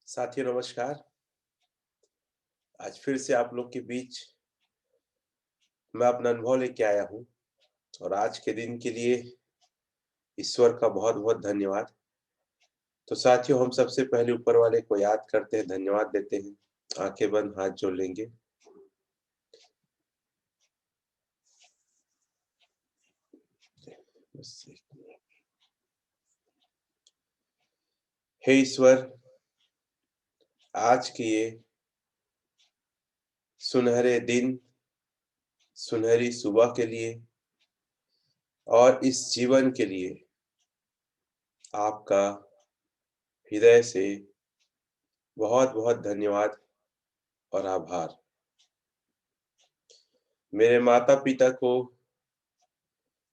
साथियों नमस्कार। आज फिर से आप लोग के बीच मैं अपना अनुभव लेके आया हूँ और आज के दिन के लिए ईश्वर का बहुत-बहुत धन्यवाद। तो साथियों हम सबसे पहले ऊपर वाले को याद करते हैं, धन्यवाद देते हैं। आँखें बंद, हाथ जोड़ लेंगे। बस एक मिनट। हे ईश्वर, आज के ये सुनहरे दिन, सुनहरी सुबह के लिए और इस जीवन के लिए आपका हृदय से बहुत-बहुत धन्यवाद और आभार। मेरे माता-पिता को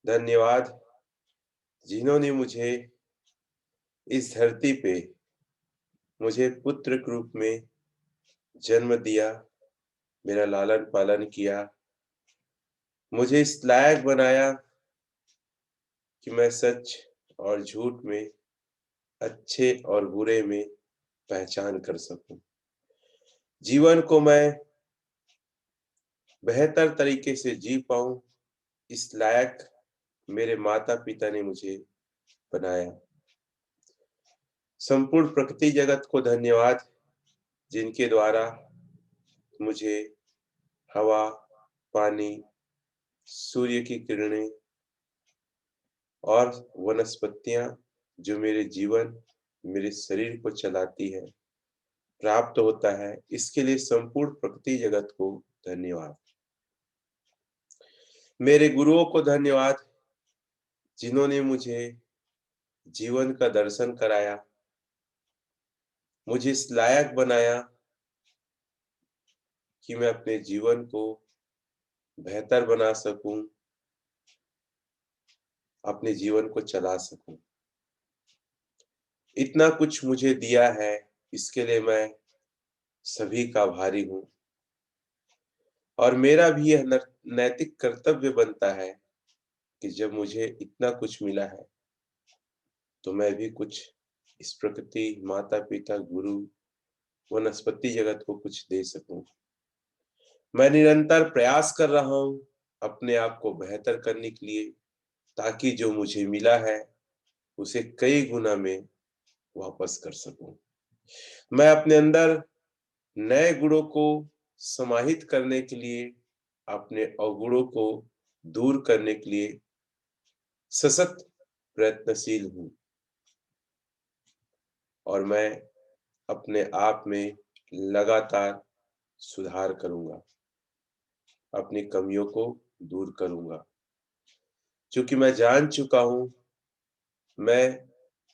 धन्यवाद जिन्होंने मुझे इस धरती पे मुझे पुत्र के रूप में जन्म दिया, मेरा लालन-पालन किया, मुझे इस लायक बनाया कि मैं सच और झूठ में, अच्छे और बुरे में पहचान कर सकूं। जीवन को मैं बेहतर तरीके से जी पाऊं, इस लायक मेरे माता-पिता ने मुझे बनाया। संपूर्ण प्रकृति जगत को धन्यवाद जिनके द्वारा मुझे हवा, पानी, सूर्य की किरणें और वनस्पतियां जो मेरे जीवन, मेरे शरीर को चलाती है, प्राप्त होता है, इसके लिए संपूर्ण प्रकृति जगत को धन्यवाद। मेरे गुरुओं को धन्यवाद जिन्होंने मुझे जीवन का दर्शन कराया, मुझे इस लायक बनाया कि मैं अपने जीवन को बेहतर बना सकूं, अपने जीवन को चला सकूं। इतना कुछ मुझे दिया है, इसके लिए मैं सभी का आभारी हूँ और मेरा भी यह नैतिक कर्तव्य बनता है कि जब मुझे इतना कुछ मिला है, तो मैं भी कुछ इस प्रकृति, माता-पिता, गुरु, वनस्पति जगत को कुछ दे सकूं। मैं निरंतर प्रयास कर रहा हूँ अपने आप को बेहतर करने के लिए, ताकि जो मुझे मिला है, उसे कई गुना में वापस कर सकूं। मैं अपने अंदर नए गुणों को समाहित करने के लिए, अपने अवगुणों को दूर करने के लिए सशक्त प्रयत्नशील हूँ और मैं अपने आप में लगातार सुधार करूंगा, अपनी कमियों को दूर करूंगा। क्योंकि मैं जान चुका हूँ, मैं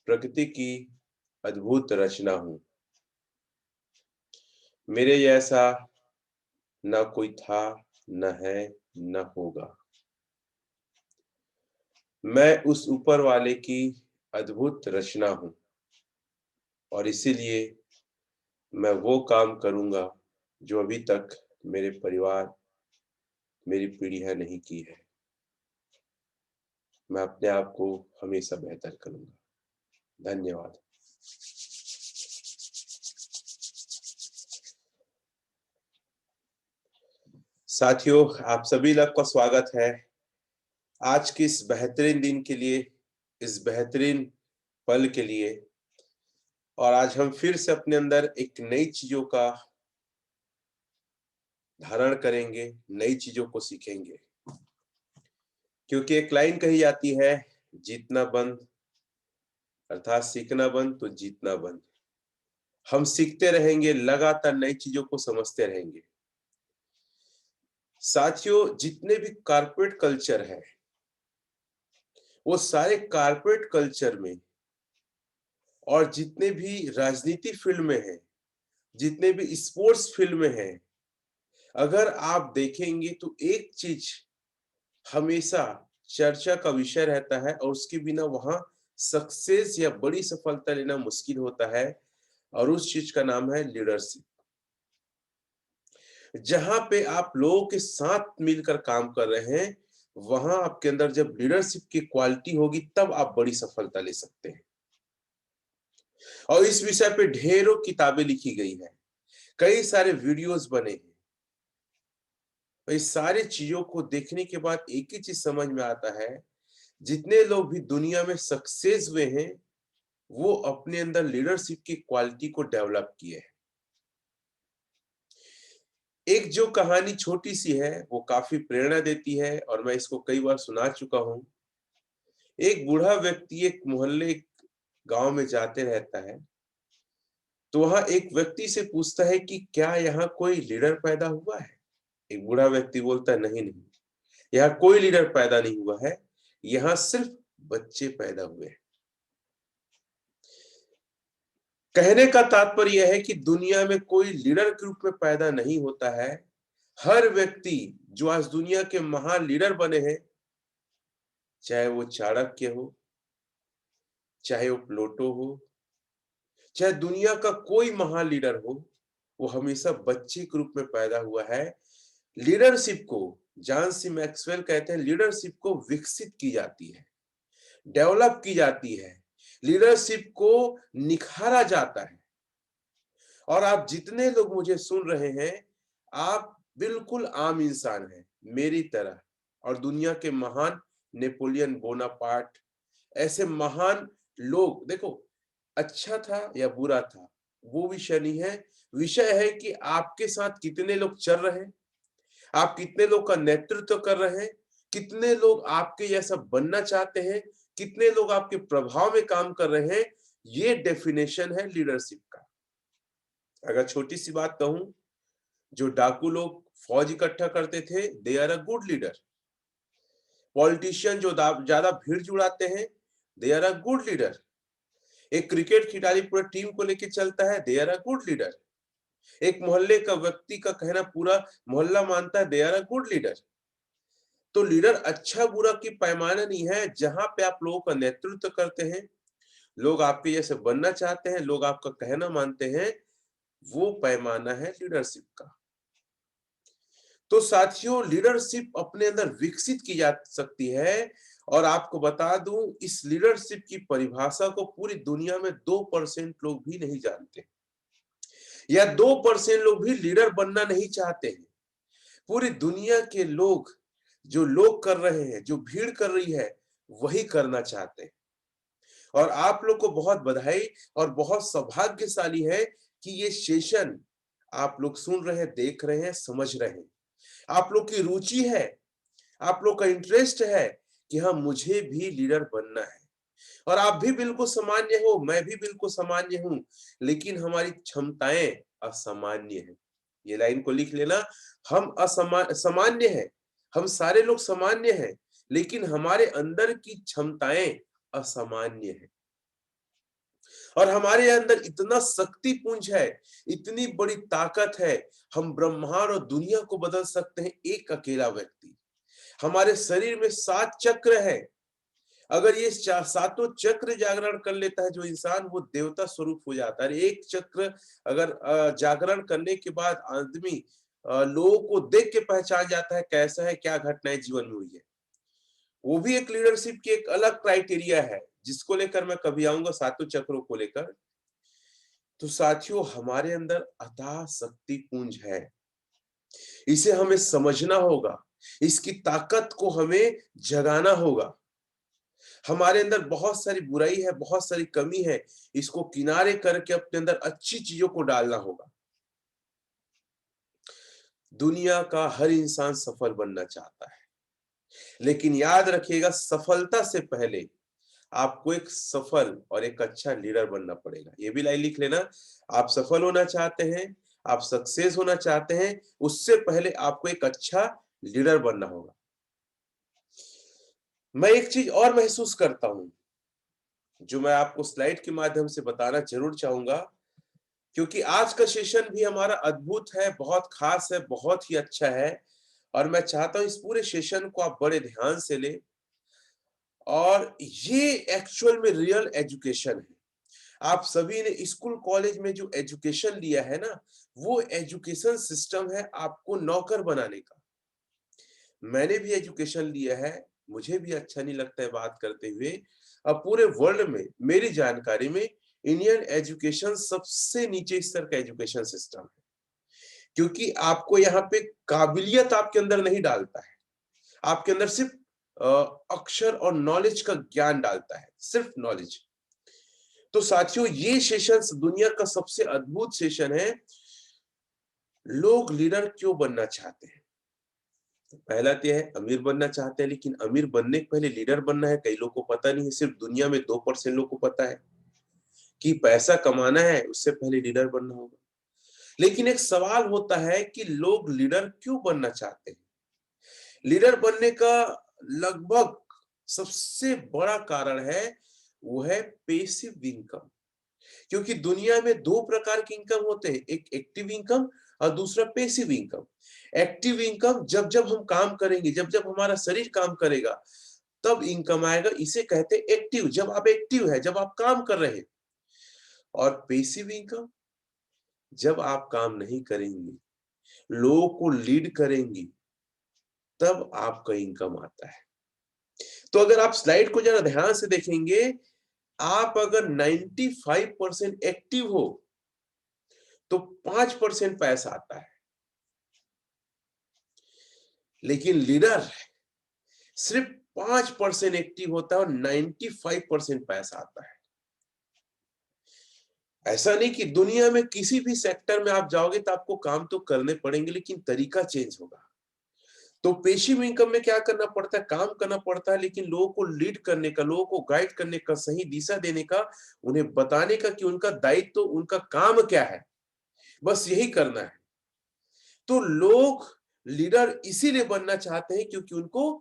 प्रकृति की अद्भुत रचना हूँ। मेरे जैसा न कोई था, न है, न होगा। मैं उस ऊपर वाले की अद्भुत रचना हूँ और इसीलिए मैं वो काम करूंगा जो अभी तक मेरे परिवार, मेरी पीढ़ियां नहीं की है। मैं अपने आप को हमेशा बेहतर करूंगा। धन्यवाद। साथियों, आप सभी लोग का स्वागत है आज के इस बेहतरीन दिन के लिए, इस बेहतरीन पल के लिए। और आज हम फिर से अपने अंदर एक नई चीजों का धारण करेंगे, नई चीजों को सीखेंगे। क्योंकि एक लाइन कही जाती है, जीतना बंद अर्थात सीखना बंद तो जीतना बंद। हम सीखते रहेंगे, लगातार नई चीजों को समझते रहेंगे। साथियों, जितने भी कारपोरेट कल्चर है, वो सारे कारपोरेट कल्चर में और जितने भी राजनीति फील्ड में हैं, जितने भी स्पोर्ट्स फील्ड में हैं, अगर आप देखेंगे तो एक चीज हमेशा चर्चा का विषय रहता है और उसके बिना वहां सक्सेस या बड़ी सफलता लेना मुश्किल होता है और उस चीज का नाम है लीडरशिप। जहां पे आप लोगों के साथ मिलकर काम कर रहे हैं, वहां आपके अंदर जब लीडरशिप की क्वालिटी होगी, तब आप बड़ी सफलता ले सकते हैं। और इस विषय पे ढेरों किताबें लिखी गई हैं, कई सारे वीडियोस बने हैं। और इस सारी चीजों को देखने के बाद एक ही चीज समझ में आता है, जितने लोग भी दुनिया में सक्सेस हुए हैं, वो अपने अंदर लीडरशिप की क्वालिटी को डेवलप किए हैं। एक जो कहानी छोटी सी है, वो काफी प्रेरणा देती है और मैं इसको कई बार सुना चुका हूँ। एक बूढ़ा व्यक्ति एक मोहल्ले गांव में जाते रहता है, तो वहां एक व्यक्ति से पूछता है कि क्या यहाँ कोई लीडर पैदा हुआ है? एक बूढ़ा व्यक्ति बोलता है, नहीं नहीं, यहाँ कोई लीडर पैदा नहीं हुआ है, यहाँ सिर्फ बच्चे पैदा हुए हैं। कहने का तात्पर्य यह है कि दुनिया में कोई लीडर के रूप में पैदा नहीं होता है। हर व्यक्ति जो आज दुनिया के महान लीडर बने हैं, चाहे वो चाणक्य हो, चाहे वो प्लेटो हो, चाहे दुनिया का कोई महान लीडर हो, वो हमेशा बच्चे के रूप में पैदा हुआ है। लीडरशिप को, जॉन सी मैक्सवेल कहते हैं, लीडरशिप को विकसित की जाती है, डेवलप की जाती है, लीडरशिप को निखारा जाता है। और आप जितने लोग मुझे सुन रहे हैं, आप बिल्कुल आम इंसान हैं, मेरी तरह। और दुनिया के महान नेपोलियन बोनापार्ट, ऐसे महान लोग, देखो, अच्छा था या बुरा था, वो विषय नहीं है। विषय है कि आपके साथ कितने लोग चल रहे हैं, आप कितने लोग का नेतृत्व कर रहे हैं, कितने लोग आपके जैसा बनना चाहते हैं, कितने लोग आपके प्रभाव में काम कर रहे हैं। ये डेफिनेशन है लीडरशिप का। अगर छोटी सी बात कहूं, जो डाकू लोग फौज इकट्ठा करते थे, they are a good leader. Politician जो ज्यादा भीड़ जुड़ाते हैं, they are a good leader. एक क्रिकेट खिलाड़ी पूरे टीम को लेके चलता है, they are a good leader. एक मोहल्ले का व्यक्ति का कहना पूरा मोहल्ला मानता है, they are a good leader. तो लीडर अच्छा बुरा की पैमाना नहीं है। जहां पे आप लोगों का नेतृत्व करते हैं, लोग आपके जैसे बनना चाहते हैं, लोग आपका कहना मानते हैं, वो पैमाना है लीडरशिप का। तो साथियों, लीडरशिप अपने अंदर विकसित की जा सकती है। और आपको बता दूं, इस लीडरशिप की परिभाषा को पूरी दुनिया में 2% लोग भी नहीं जानते, या 2% लोग भी लीडर बनना नहीं चाहते हैं। पूरी दुनिया के लोग, जो लोग कर रहे हैं, जो भीड़ कर रही है, वही करना चाहते हैं। और आप लोग को बहुत बधाई और बहुत सौभाग्यशाली है कि ये सेशन आप लोग सुन रहे हैं, देख रहे हैं, समझ रहे हैं। आप लोग की रुचि है, आप लोग का इंटरेस्ट है कि हाँ, मुझे भी लीडर बनना है। और आप भी बिल्कुल सामान्य हो, मैं भी बिल्कुल सामान्य हूं, लेकिन हमारी क्षमताएं असामान्य हैं। ये लाइन को लिख लेना, हम सामान्य हैं, हम सारे लोग सामान्य हैं, लेकिन हमारे अंदर की क्षमताएं असामान्य हैं। और हमारे अंदर इतना शक्ति पुंज है, इतनी बड़ी ताकत है, हम ब्रह्मांड और दुनिया को बदल सकते हैं एक अकेला व्यक्ति। हमारे शरीर में 7 चक्र है। अगर ये सातों चक्र जागरण कर लेता है जो इंसान, वो देवता स्वरूप हो जाता है। एक चक्र अगर जागरण करने के बाद आदमी लोगों को देख के पहचान जाता है कैसा है, क्या घटनाएं जीवन में हुई है। वो भी एक लीडरशिप की एक अलग क्राइटेरिया है, जिसको लेकर मैं कभी आऊंगा, सातों चक्रों को लेकर। तो साथियों, हमारे अंदर अथाह शक्ति पुंज है, इसे हमें समझना होगा, इसकी ताकत को हमें जगाना होगा। हमारे अंदर बहुत सारी बुराई है, बहुत सारी कमी है, इसको किनारे करके अपने अंदर अच्छी चीजों को डालना होगा। दुनिया का हर इंसान सफल बनना चाहता है, लेकिन याद रखिएगा, सफलता से पहले आपको एक सफल और एक अच्छा लीडर बनना पड़ेगा। ये भी लाइन लिख लेना, आप सफल होना चाहते हैं, आप सक्सेस होना चाहते हैं, उससे पहले आपको एक अच्छा लीडर बनना होगा। मैं एक चीज और महसूस करता हूं, जो मैं आपको स्लाइड के माध्यम से बताना जरूर चाहूंगा, क्योंकि आज का सेशन भी हमारा अद्भुत है, बहुत खास है, बहुत ही अच्छा है। और मैं चाहता हूं इस पूरे सेशन को आप बड़े ध्यान से लें। और ये एक्चुअल में रियल एजुकेशन है। आप सभी ने स्कूल कॉलेज में जो एजुकेशन लिया है ना, वो एजुकेशन सिस्टम है आपको नौकर बनाने का। मैंने भी एजुकेशन लिया है, मुझे भी अच्छा नहीं लगता है बात करते हुए। अब पूरे वर्ल्ड में मेरी जानकारी में इंडियन एजुकेशन सबसे नीचे स्तर का एजुकेशन सिस्टम है, क्योंकि आपको यहाँ पे काबिलियत आपके अंदर नहीं डालता है, आपके अंदर सिर्फ अक्षर और नॉलेज का ज्ञान डालता है, सिर्फ नॉलेज। तो साथियों, ये सेशन दुनिया का सबसे अद्भुत सेशन है। लोग लीडर क्यों बनना चाहते हैं? पहला तो है अमीर बनना चाहते हैं, लेकिन अमीर बनने के पहले लीडर बनना है कई लोगों को पता नहीं है। सिर्फ दुनिया में 2% लोगों को पता है कि पैसा कमाना है, उससे पहले लीडर बनना होगा। लेकिन एक सवाल होता है कि लोग लीडर क्यों बनना चाहते हैं? लीडर बनने का लगभग सबसे बड़ा कारण है, वो है पैसिव इनकम। क्योंकि दुनिया में 2 प्रकार के इनकम होते हैं, एक एक्टिव इनकम और दूसरा पैसिव इनकम। एक्टिव इनकम जब जब हम काम करेंगे, जब जब हमारा शरीर काम करेगा, तब इनकम आएगा, इसे कहते हैं एक्टिव, जब आप एक्टिव है, जब आप काम कर रहे हैं। और पैसिव इनकम जब आप काम नहीं करेंगे, लोगों को लीड करेंगे, तब आपका इनकम आता है। तो अगर आप स्लाइड को जरा ध्यान से देखेंगे, आप अगर 95% एक्टिव हो तो 5% पैसा आता है, लेकिन लीडर सिर्फ 5% एक्टिव होता है और 95% पैसा आता है। ऐसा नहीं कि दुनिया में किसी भी सेक्टर में आप जाओगे तो आपको काम तो करने पड़ेंगे, लेकिन तरीका चेंज होगा। तो पैसिव इनकम में क्या करना पड़ता है? काम करना पड़ता है, लेकिन लोगों को लीड करने का, लोगों को गाइड करने का, सही दिशा देने का, उन्हें बताने का कि उनका दायित्व तो उनका काम क्या है, बस यही करना है। तो लोग लीडर इसीलिए बनना चाहते हैं क्योंकि उनको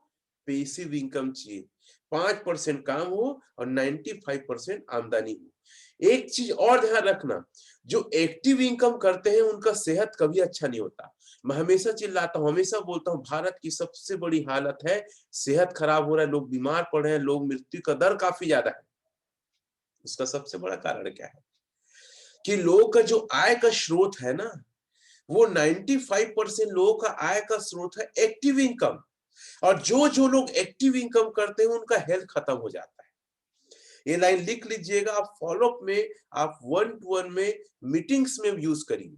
पैसिव इनकम चाहिए, 5% काम हो और 95% आमदनी हो। एक चीज और ध्यान रखना, जो एक्टिव इनकम करते हैं उनका सेहत कभी अच्छा नहीं होता। मैं हमेशा चिल्लाता हूं, हमेशा बोलता हूं, भारत की सबसे बड़ी हालत है सेहत खराब हो रहा है, लोग बीमार पड़ रहे हैं, लोग मृत्यु का दर काफी ज्यादा है। उसका सबसे बड़ा कारण क्या है? कि लोगों का जो आय का स्रोत है ना, वो 95% लोगों का आय का स्रोत है एक्टिव इनकम। और जो जो लोग एक्टिव इनकम करते हैं उनका हेल्थ खत्म हो जाता है। ये लाइन लिख लीजिएगा, आप फॉलोअप में, आप 1-to-1 में, मीटिंग्स में यूज करिए।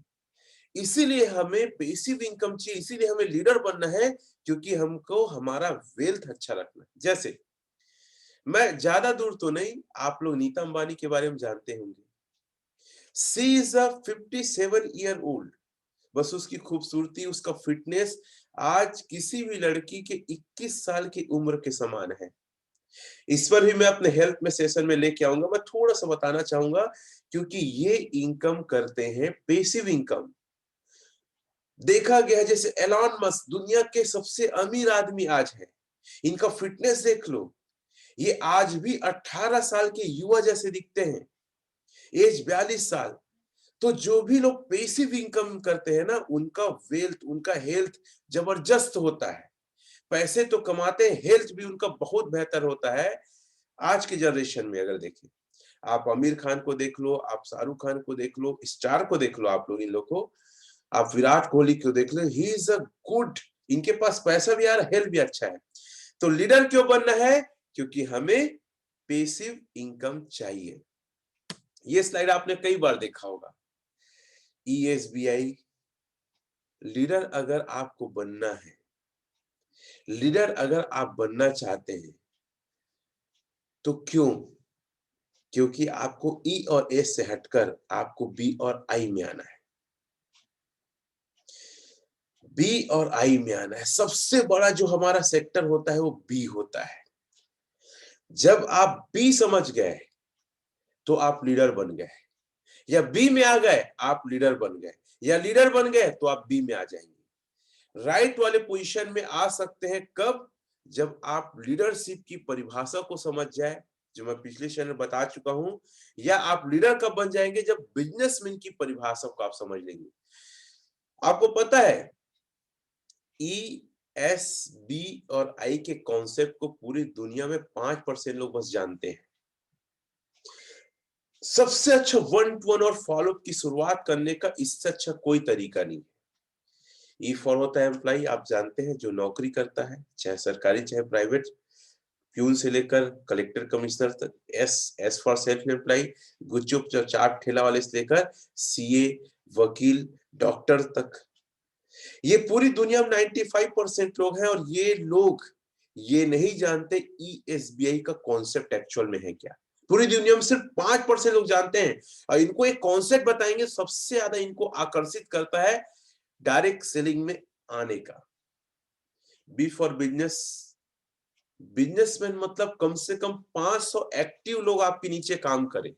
इसीलिए हमें पैसिव इनकम चाहिए, इसीलिए हमें लीडर बनना है, क्योंकि हमको हमारा वेल्थ अच्छा रखना है। जैसे मैं ज्यादा दूर तो नहीं, आप लोग नीता अंबानी के बारे में जानते होंगे। सी इज अ 57 ईयर ओल्ड। बस उसकी खूबसूरती, उसका फिटनेस आज किसी भी लड़की के 21 साल की उम्र के समान है। इस पर भी मैं अपने हेल्थ में सेशन में लेके आऊंगा, मैं थोड़ा सा बताना चाहूंगा, क्योंकि ये इनकम करते हैं पैसिव इनकम। देखा गया है, जैसे एलॉन मस्क दुनिया के सबसे अमीर आदमी आज है, इनका फिटनेस देख लो, ये आज भी 18 साल के युवा जैसे दिखते हैं, एज 42 साल। तो जो भी लोग पैसिव इनकम करते हैं ना, उनका वेल्थ, उनका हेल्थ जबरदस्त होता है। पैसे तो कमाते हैं, हेल्थ भी उनका बहुत बेहतर होता है। आज की जनरेशन में अगर देखें, आप आमिर खान को देख लो, आप शाहरुख खान को देख लो, स्टार को देख लो, आप लोग इन लोग को, आप विराट कोहली को देख लो, ही इज अ गुड, इनके पास पैसा भी आ रहा है, हेल्थ भी अच्छा है। तो लीडर क्यों बनना है? क्योंकि हमें पैसिव इनकम चाहिए। ये स्लाइड आपने कई बार देखा होगा। ESBI, लीडर अगर आपको बनना है, लीडर अगर आप बनना चाहते हैं, तो क्यों? क्योंकि आपको ई और एस से हटकर आपको बी और आई में आना है। बी और आई में आना है। सबसे बड़ा जो हमारा सेक्टर होता है वो बी होता है। जब आप बी समझ गए तो आप लीडर बन गए, या बी में आ गए आप लीडर बन गए, या लीडर बन गए तो आप बी में आ जाएंगे। राइट वाले पोजीशन में आ सकते हैं कब? जब आप लीडरशिप की परिभाषा को समझ जाए, जो मैं पिछले चैनल में बता चुका हूं, या आप लीडर कब बन जाएंगे? जब बिजनेसमैन की परिभाषा को आप समझ लेंगे। आपको पता है, ई, एस, बी और आई के कॉन्सेप्ट को पूरी दुनिया में 5% लोग बस जानते हैं। सबसे अच्छा 1-to-1 और फॉलोअप की शुरुआत करने का इससे अच्छा कोई तरीका नहीं। ई फॉर होता है एम्प्लॉय, आप जानते हैं, जो नौकरी करता है, चाहे सरकारी चाहे प्राइवेट। प्यून से लेकर कलेक्टर कमिश्नर तक, एस फॉर सेल्फ एम्प्लॉय, गुपचुप जो चाट ठेला वाले से लेकर सीए, वकील, डॉक्टर तक। ये पूरी दुनिया में 95% लोग हैं और ये लोग ये नहीं जानते ईएसबीआई का कॉन्सेप्ट एक्चुअल में है क्या। पूरी दुनिया में सिर्फ 5% लोग जानते हैं और इनको एक कॉन्सेप्ट बताएंगे, सबसे ज्यादा इनको आकर्षित करता है डायरेक्ट सेलिंग में आने का। बी फॉर बिजनेस, बिजनेसमैन मतलब कम से कम 500 एक्टिव लोग आपके नीचे काम करें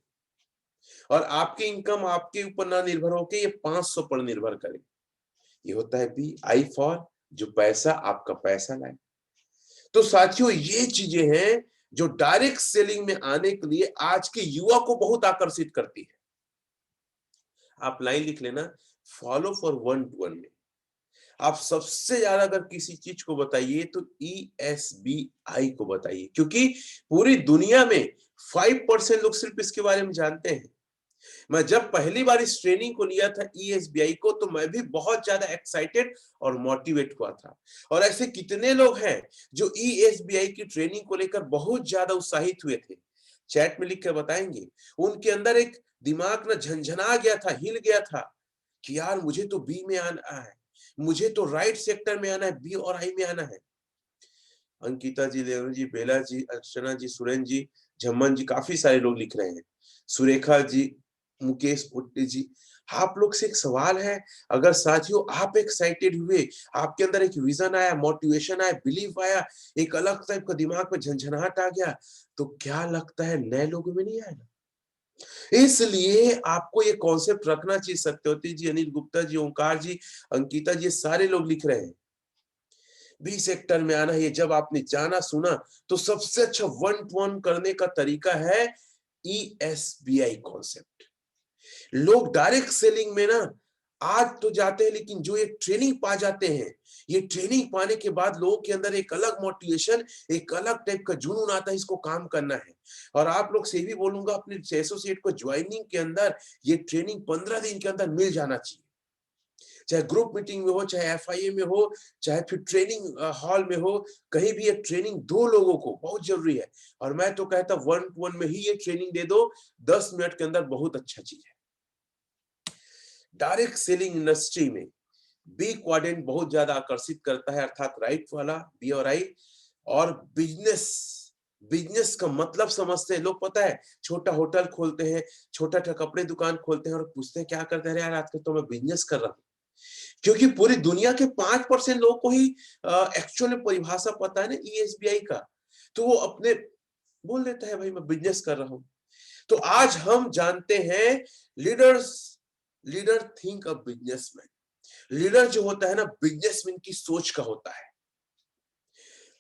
और आपकी इनकम आपके ऊपर ना निर्भर होकर ये 500 पर निर्भर करे। ये होता है बी। आई फॉर जो पैसा आपका पैसा लाए। तो साथियों ये चीजें हैं जो डायरेक्ट सेलिंग में आने के लिए आज के युवा को बहुत आकर्षित करती है। आप लाइन लिख लेना, फॉलो फॉर 1 to 1 में आप सबसे ज्यादा अगर किसी चीज को बताइए तो ईएसबीआई को बताइए, क्योंकि पूरी दुनिया में 5% लोग सिर्फ इसके बारे में जानते हैं। मैं जब पहली बार इस ट्रेनिंग को लिया था ईएसबीआई को, तो मैं भी बहुत ज्यादा एक्साइटेड और मोटिवेट हुआ था। और ऐसे कितने लोग हैं जो ईएसबीआई की ट्रेनिंग को लेकर बहुत ज्यादा उत्साहित हुए थे, चैट में लिख कर बताएंगे। उनके अंदर एक दिमाग ना झंझना गया था, हिल गया था कि यार मुझे तो बी में आना है, मुझे तो राइट सेक्टर में आना है, बी और आई में आना है। अंकिता जी, लेवल जी, बेला जी, अर्चना जी, सुरेंद्र जी, झम्मन जी, काफी सारे लोग लिख रहे हैं। सुरेखा जी, मुकेश उट्टी जी, आप लोग से एक सवाल है, अगर साथियों आप एक्साइटेड हुए, आपके अंदर एक विजन आया, मोटिवेशन आया, बिलीव आया, एक अलग टाइप का दिमाग में झंझनाहट आ गया, तो क्या लगता है नए लोगों में नहीं आएगा? इसलिए आपको ये कॉन्सेप्ट रखना चाहिए। सत्यवती जी, अनिल गुप्ता जी, ओंकार जी, अंकिता जी, सारे लोग लिख रहे हैं बी सेक्टर में आना। ये जब आपने जाना सुना तो सबसे अच्छा 1 to 1 करने का तरीका है ईएसबीआई कॉन्सेप्ट। लोग डायरेक्ट सेलिंग में ना आज तो जाते हैं, लेकिन जो ये ट्रेनिंग पा जाते हैं, ये ट्रेनिंग पाने के बाद लोगों के अंदर एक अलग मोटिवेशन, एक अलग टाइप का जुनून आता है, इसको काम करना है। और आप लोग से भी बोलूंगा, अपने एसोसिएट को ज्वाइनिंग के अंदर ये ट्रेनिंग 15 दिन के अंदर मिल जाना चाहिए। चाहे ग्रुप मीटिंग में हो, चाहे एफआईए में हो, चाहे फिर ट्रेनिंग हॉल में हो, कहीं भी ये ट्रेनिंग दो लोगों को बहुत जरूरी है। और मैं तो कहता 1 to 1 में ही ये ट्रेनिंग दे दो, 10 मिनट के अंदर, बहुत अच्छा चीज है। डायरेक्ट सेलिंग इंडस्ट्री में बी क्वाड्रेंट बहुत ज्यादा आकर्षित करता है, अर्थात राइट वाला बी और आई। और बिजनेस, बिजनेस का मतलब समझते हैं लोग, पता है छोटा होटल खोलते हैं, छोटा कपड़े दुकान खोलते हैं और पूछते हैं क्या करते हैं, यार आजकल तो मैं बिजनेस कर रहा हूँ। क्योंकि पूरी दुनिया के 5% लोगों को ही एक्चुअली परिभाषा पता है ना ईएसबीआई का, तो वो अपने बोल देता है भाई मैं बिजनेस कर रहा हूं। तो आज हम जानते हैं leaders, leader think a businessman. Leader जो होता है ना, बिजनेसमैन की सोच का होता है।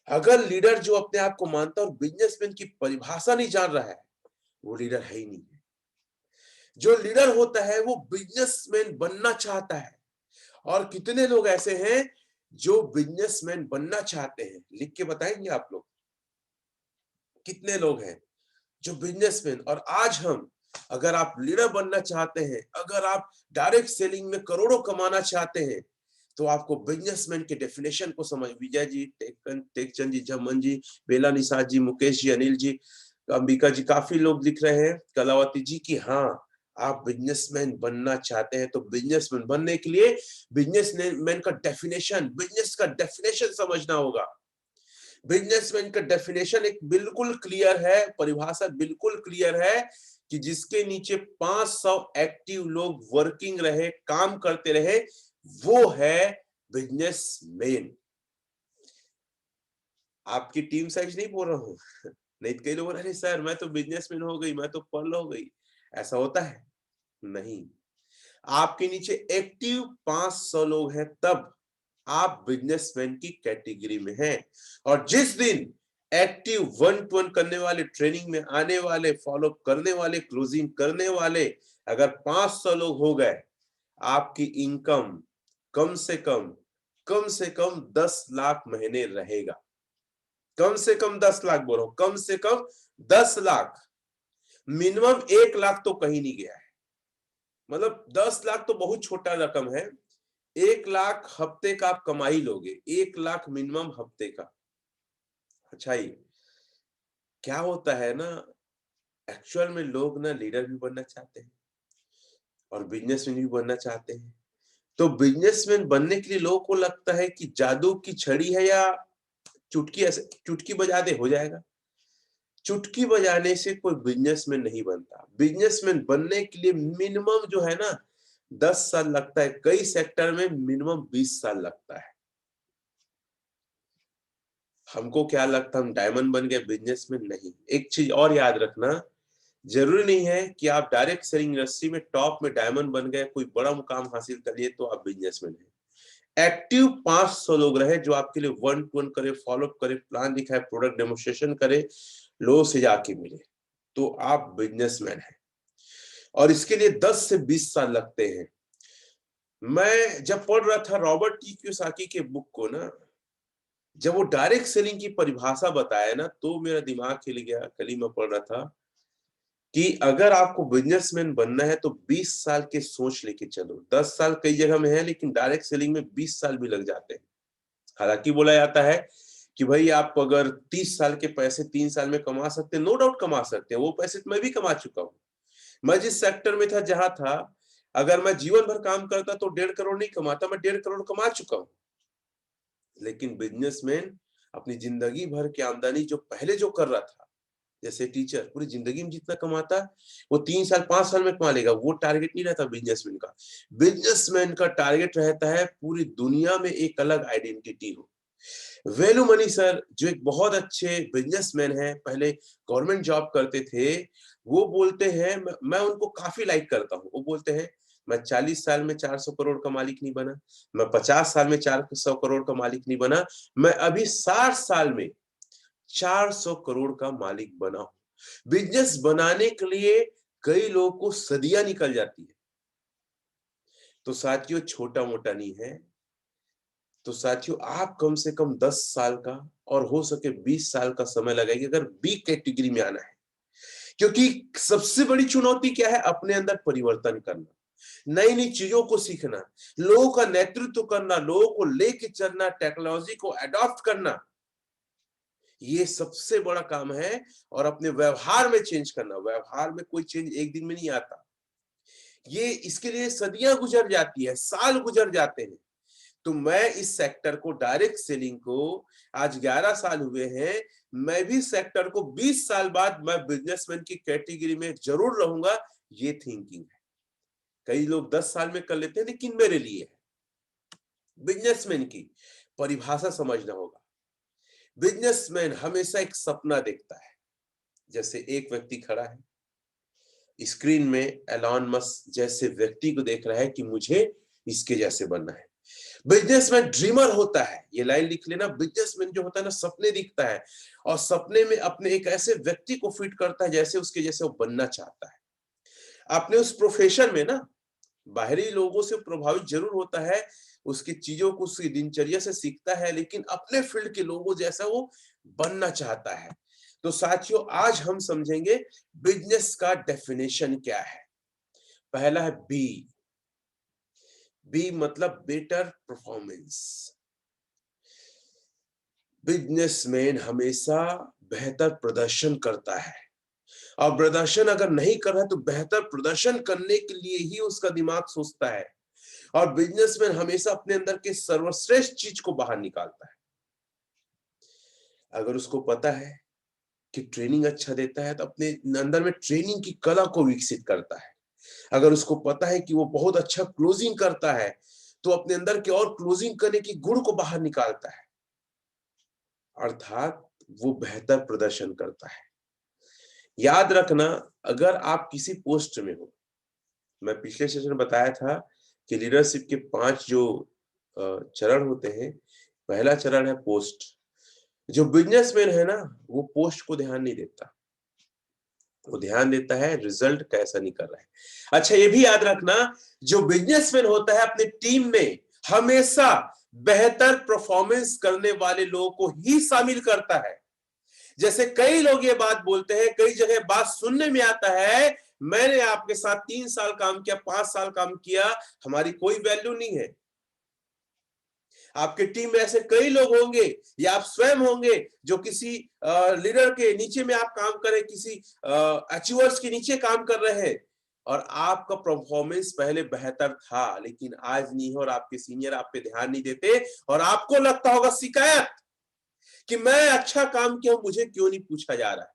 अगर लीडर जो अपने आप को मानता है और बिजनेसमैन की परिभाषा नहीं जान रहा है, वो लीडर है ही नहीं। जो लीडर होता है वो बिजनेसमैन बनना चाहता है। और कितने लोग ऐसे हैं जो बिजनेसमैन बनना चाहते हैं, लिख के बताएंगे आप लोग कितने लोग हैं जो बिजनेसमैन। और आज हम, अगर आप लीडर बनना चाहते हैं, अगर आप डायरेक्ट सेलिंग में करोड़ों कमाना चाहते हैं, तो आपको बिजनेसमैन के डेफिनेशन को समझ, विजय जी, टेकचंद जी, जमन जी, बेला निषाद जी, मुकेश जी, अनिल जी, अंबिका जी, काफी लोग लिख रहे हैं, कलावती जी की हाँ आप बिजनेसमैन बनना चाहते हैं। तो बिजनेसमैन बनने के लिए बिजनेसमैन का डेफिनेशन, बिजनेस का डेफिनेशन समझना होगा। बिजनेसमैन का डेफिनेशन एक बिल्कुल क्लियर है, परिभाषा बिल्कुल क्लियर है कि जिसके नीचे 500 एक्टिव लोग वर्किंग रहे, काम करते रहे, वो है बिजनेसमैन। आपकी टीम साइज नहीं बोल रहा हूं। नहीं तो कई लोग, अरे सर मैं तो बिजनेसमैन हो गई, मैं तो पर्ल हो गई, ऐसा होता है नहीं। आपके नीचे एक्टिव 500 लोग हैं, तब आप बिजनेसमैन की कैटेगरी में हैं। और जिस दिन एक्टिव 1 to 1 करने वाले, ट्रेनिंग में आने वाले, फॉलो करने वाले, क्लोजिंग करने वाले अगर 500 लोग हो गए, आपकी इनकम कम से कम 10 लाख महीने रहेगा। कम से कम 10 लाख बोलो, कम से कम 10 लाख, मिनिमम 1 लाख तो कहीं नहीं गया है। मतलब 10 लाख तो बहुत छोटा रकम है। 1 लाख हफ्ते का आप कमाई लोगे, 1 लाख मिनिमम हफ्ते का। अच्छा ही क्या होता है ना, एक्चुअल में लोग ना लीडर भी बनना चाहते हैं और बिजनेसमैन भी बनना चाहते हैं। तो बिजनेसमैन बनने के लिए लोगों को लगता है कि जादू की छड़ी है या चुटकी ऐसे चुटकी बजा दे हो जाएगा। चुटकी बजाने से कोई बिजनेसमैन नहीं बनता। बिजनेसमैन बनने के लिए मिनिमम जो है ना 10 साल लगता है, कई सेक्टर में मिनिमम 20 साल लगता है। हमको क्या लगता है हम डायमंड बन गए, बिजनेसमैन नहीं। एक चीज और याद रखना, जरूरी नहीं है कि आप डायरेक्ट सेलिंग इंडस्ट्री में टॉप में डायमंड बन गए, कोई बड़ा मुकाम हासिल कर लिए तो आप बिजनेसमैन हैं। एक्टिव 500 लोग रहे जो आपके लिए 1-to-1 करे, फॉलो अप करे, प्लान दिखाए, प्रोडक्ट डेमोन्स्ट्रेशन करे, लोगों से जाके मिले, तो आप बिजनेसमैन हैं। और इसके लिए 10 से 20 साल लगते हैं। मैं जब पढ़ रहा था रॉबर्ट टी कियोसाकी के बुक को ना, जब वो डायरेक्ट सेलिंग की परिभाषा बताया ना, तो मेरा दिमाग हिल गया। कल ही मैं पढ़ रहा था कि अगर आपको बिजनेसमैन बनना है तो 20 साल के सोच लेके चलो। 10 साल कई जगह में है, लेकिन डायरेक्ट सेलिंग में 20 साल भी लग जाते हैं। हालांकि बोला जाता है कि भाई आप अगर 30 साल के पैसे 3 साल में कमा सकते हैं, नो डाउट कमा सकते हैं। वो पैसे तो मैं भी कमा चुका हूं। मैं जिस सेक्टर में था, जहां था, अगर मैं जीवन भर काम करता तो 1.5 करोड़ नहीं कमाता, मैं 1.5 करोड़ कमा चुका हूं। लेकिन बिजनेसमैन अपनी जिंदगी भर की आमदनी जो पहले जो कर रहा था, जैसे टीचर पूरी जिंदगी में जितना कमाता वो 3 साल 5 साल में कमा लेगा, वो टारगेट नहीं रहता बिजनेसमैन का। बिजनेसमैन का टारगेट रहता है पूरी दुनिया में एक अलग आइडेंटिटी हो। वैल्यू मनी सर जो एक बहुत अच्छे बिजनेसमैन हैं, पहले गवर्नमेंट जॉब करते थे, वो बोलते हैं, मैं उनको काफी लाइक करता हूँ। वो बोलते हैं मैं 40 साल में 400 करोड़ का मालिक नहीं बना, मैं 50 साल में 400 करोड़ का मालिक नहीं बना, मैं अभी 60 साल में 400 करोड़ का मालिक बना हूं। बिजनेस बनाने के लिए कई लोगों को सदियां निकल जाती है। तो साथियों छोटा मोटा नहीं है। तो साथियों आप कम से कम 10 साल का और हो सके 20 साल का समय लगाइए अगर बी कैटेगरी में आना है। क्योंकि सबसे बड़ी चुनौती क्या है? अपने अंदर परिवर्तन करना, नई नई चीजों को सीखना, लोगों का नेतृत्व करना, लोगों को लेके चलना, टेक्नोलॉजी को अडॉप्ट करना, ये सबसे बड़ा काम है। और अपने व्यवहार में चेंज करना। व्यवहार में कोई चेंज एक दिन में नहीं आता, ये इसके लिए सदियां गुजर जाती है, साल गुजर जाते हैं। तो मैं इस सेक्टर को, डायरेक्ट सेलिंग को, आज 11 साल हुए हैं। मैं भी सेक्टर को 20 साल बाद मैं बिजनेसमैन की कैटेगरी में जरूर रहूंगा, ये थिंकिंग है। कई लोग 10 साल में कर लेते हैं, लेकिन मेरे लिए है बिजनेसमैन की परिभाषा समझना होगा। बिजनेसमैन हमेशा एक सपना देखता है। जैसे एक व्यक्ति खड़ा है स्क्रीन में, एलॉन मस्क जैसे व्यक्ति को देख रहा है कि मुझे इसके जैसे बनना है। बिजनेसमैन ड्रीमर होता है, ये लाइन लिख लेना। बिजनेसमैन जो होता है ना, सपने दिखता है और सपने में अपने एक ऐसे व्यक्ति को फिट करता है जैसे उसके जैसे वो बनना चाहता है। अपने उस प्रोफेशन में ना बाहरी लोगों से प्रभावित जरूर होता है, उसकी चीजों को उसकी दिनचर्या से सीखता है, लेकिन अपने फील्ड के लोगों जैसा वो बनना चाहता है। तो साथियों आज हम समझेंगे बिजनेस का डेफिनेशन क्या है। पहला है बी। बी मतलब बेटर परफॉर्मेंस। बिजनेसमैन हमेशा बेहतर प्रदर्शन करता है, और प्रदर्शन अगर नहीं कर रहा है तो बेहतर प्रदर्शन करने के लिए ही उसका दिमाग सोचता है। और बिजनेसमैन हमेशा अपने अंदर के सर्वश्रेष्ठ चीज को बाहर निकालता है। अगर उसको पता है कि ट्रेनिंग अच्छा देता है तो अपने अंदर में ट्रेनिंग की कला को विकसित करता है। अगर उसको पता है कि वो बहुत अच्छा क्लोजिंग करता है तो अपने अंदर के और क्लोजिंग करने की गुण को बाहर निकालता है, अर्थात वो बेहतर प्रदर्शन करता है। याद रखना, अगर आप किसी पोस्ट में हो, मैं पिछले सेशन में बताया था कि लीडरशिप के 5 जो चरण होते हैं। पहला चरण है पोस्ट। जो बिजनेसमैन है ना, वो पोस्ट को ध्यान नहीं देता, वो ध्यान देता है रिजल्ट कैसा निकल रहा है। अच्छा ये भी याद रखना, जो बिजनेसमैन होता है अपनी टीम में हमेशा बेहतर परफॉर्मेंस करने वाले लोगों को ही शामिल करता है। जैसे कई लोग ये बात बोलते हैं, कई जगह बात सुनने में आता है, मैंने आपके साथ 3 साल काम किया, 5 साल काम किया, हमारी कोई वैल्यू नहीं है। आपके टीम में ऐसे कई लोग होंगे या आप स्वयं होंगे जो किसी लीडर के नीचे में आप काम कर रहे, किसी अचीवर्स के नीचे काम कर रहे हैं और आपका परफॉर्मेंस पहले बेहतर था लेकिन आज नहीं है और आपके सीनियर आप पे ध्यान नहीं देते और आपको लगता होगा शिकायत कि मैं अच्छा काम किया, मुझे क्यों नहीं पूछा जा रहा है।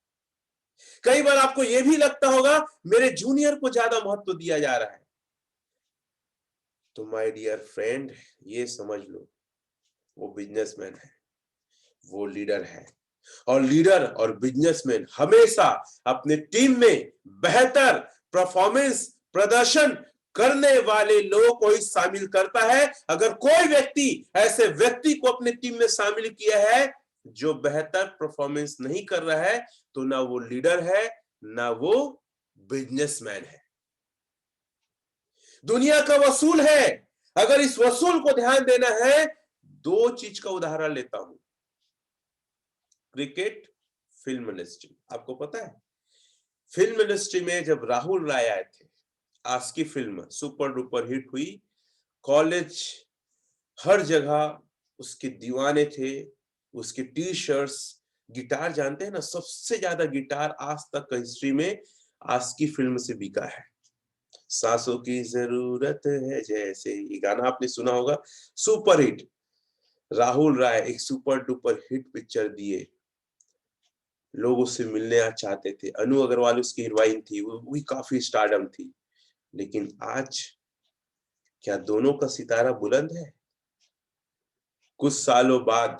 कई बार आपको यह भी लगता होगा मेरे जूनियर को ज्यादा महत्व दिया जा रहा है। तो माय डियर फ्रेंड, ये समझ लो वो बिजनेसमैन है, वो लीडर है और लीडर और बिजनेसमैन हमेशा अपने टीम में बेहतर परफॉर्मेंस प्रदर्शन करने वाले लोगों को ही शामिल करता है। अगर कोई व्यक्ति ऐसे व्यक्ति को अपने टीम में शामिल किया है जो बेहतर परफॉर्मेंस नहीं कर रहा है तो ना वो लीडर है ना वो बिजनेसमैन है। दुनिया का वसूल है। अगर इस वसूल को ध्यान देना है, दो चीज का उदाहरण लेता हूं, क्रिकेट, फिल्म इंडस्ट्री। आपको पता है फिल्म इंडस्ट्री में जब राहुल राय आए थे, आज की फिल्म सुपर डुपर हिट हुई, कॉलेज हर जगह उसके दीवाने थे, उसके टी शर्ट्स, गिटार जानते हैं ना, सबसे ज्यादा गिटार आज तक का हिस्ट्री में आज की फिल्म से बिका है। सांसों की जरूरत है जैसे, ये गाना आपने सुना होगा, सुपर हिट। राहुल राय एक सुपर डुपर हिट पिक्चर दिए, लोग उससे मिलने चाहते थे। अनु अग्रवाल उसकी हीरोइन थी, वो भी काफी स्टारडम थी। लेकिन आज क्या दोनों का सितारा बुलंद है? कुछ सालों बाद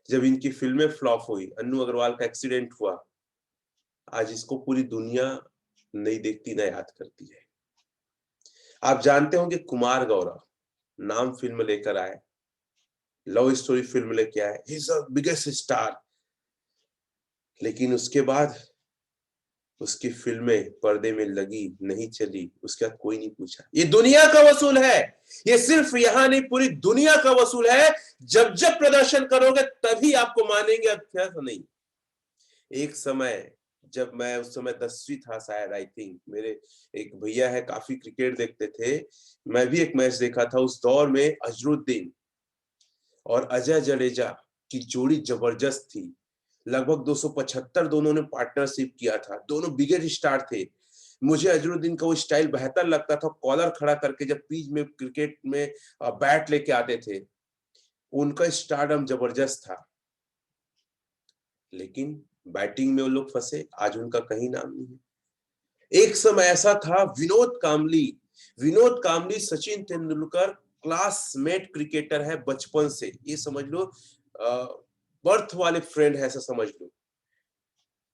जब इनकी फिल्में फ्लॉप हुई, अनु अग्रवाल का एक्सीडेंट हुआ, आज इसको पूरी दुनिया नहीं देखती ना याद करती है। आप जानते होंगे कुमार गौरव नाम फिल्म लेकर आए, लव स्टोरी फिल्म लेके आए, ही इज द बिगेस्ट स्टार। लेकिन उसके बाद उसकी फिल्में पर्दे में लगी, नहीं चली, उसके बाद कोई नहीं पूछा। ये दुनिया का वसूल है, ये सिर्फ यहां नहीं पूरी दुनिया का वसूल है। जब जब प्रदर्शन करोगे तभी आपको मानेंगे, अभ्यास नहीं। एक समय जब मैं उस समय 10वीं था शायद, आई थिंक, मेरे एक भैया है काफी क्रिकेट देखते थे, मैं भी एक मैच देखा था। उस दौर में अजरुद्दीन और अजय जडेजा की जोड़ी जबरदस्त थी। लगभग 275 दोनों ने पार्टनरशिप किया था, दोनों बिगेस्ट स्टार थे। मुझे अजरुद्दीन का वो स्टाइल बेहतर लगता था, कॉलर खड़ा करके जब पिच में क्रिकेट में बैट लेके आते थे, उनका स्टारडम जबरदस्त था। लेकिन बैटिंग में वो लोग फंसे, आज उनका कहीं नाम नहीं है। एक समय ऐसा था, विनोद कामली सचिन तेंदुलकर क्लासमेट क्रिकेटर है बचपन से, ये समझ लो बर्थ वाले फ्रेंड है, ऐसा समझ लो।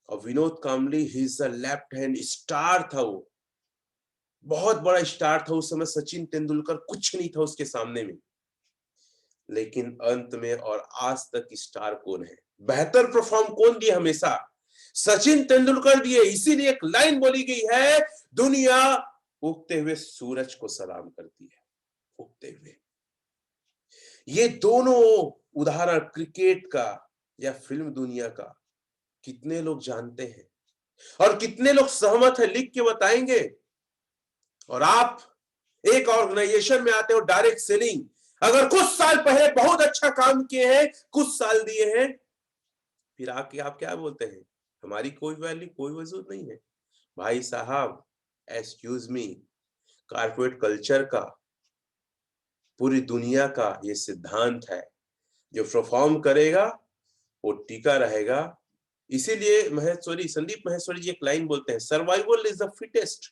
और Vinod Kambli he is a left hand star था, वो बहुत बड़ा स्टार था उस समय। सचिन तेंदुलकर कुछ नहीं था उसके सामने में। लेकिन अंत में और आज तक स्टार कौन है, बेहतर परफॉर्म कौन दिए? हमेशा सचिन तेंदुलकर दिए। इसीलिए एक लाइन बोली गई है, दुनिया उगते हुए सूरज को सलाम करती है, उगते हुए। ये दोनों उदाहरण क्रिकेट का या फिल्म दुनिया का कितने लोग जानते हैं और कितने लोग सहमत है, लिख के बताएंगे। और आप एक ऑर्गेनाइजेशन में आते हो, डायरेक्ट सेलिंग, अगर कुछ साल पहले बहुत अच्छा काम किए हैं, कुछ साल दिए हैं, फिर आके आप क्या बोलते हैं, हमारी कोई वैल्यू, कोई वजूद नहीं है। भाई साहब, एक्सक्यूज मी, कारपोरेट कल्चर का, पूरी दुनिया का ये सिद्धांत है, जो परफॉर्म करेगा वो टिका रहेगा। इसीलिए महेश्वरी, संदीप महेश्वरी जी एक लाइन बोलते हैं, survival is the fittest.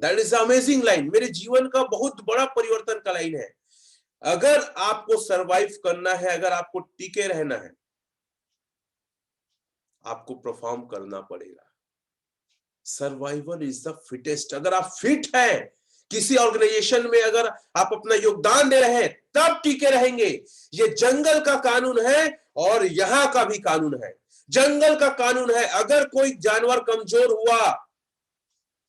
That is amazing line, मेरे जीवन का बहुत बड़ा परिवर्तन का लाइन है। अगर आपको सरवाइव करना है, अगर आपको टिके रहना है, आपको परफॉर्म करना पड़ेगा। Survival is the fittest. अगर आप फिट हैं किसी ऑर्गेनाइजेशन में, अगर आप अपना योगदान दे रहे हैं, तब टिके रहेंगे। ये जंगल का कानून है और यहां का भी कानून है। जंगल का कानून है, अगर कोई जानवर कमजोर हुआ,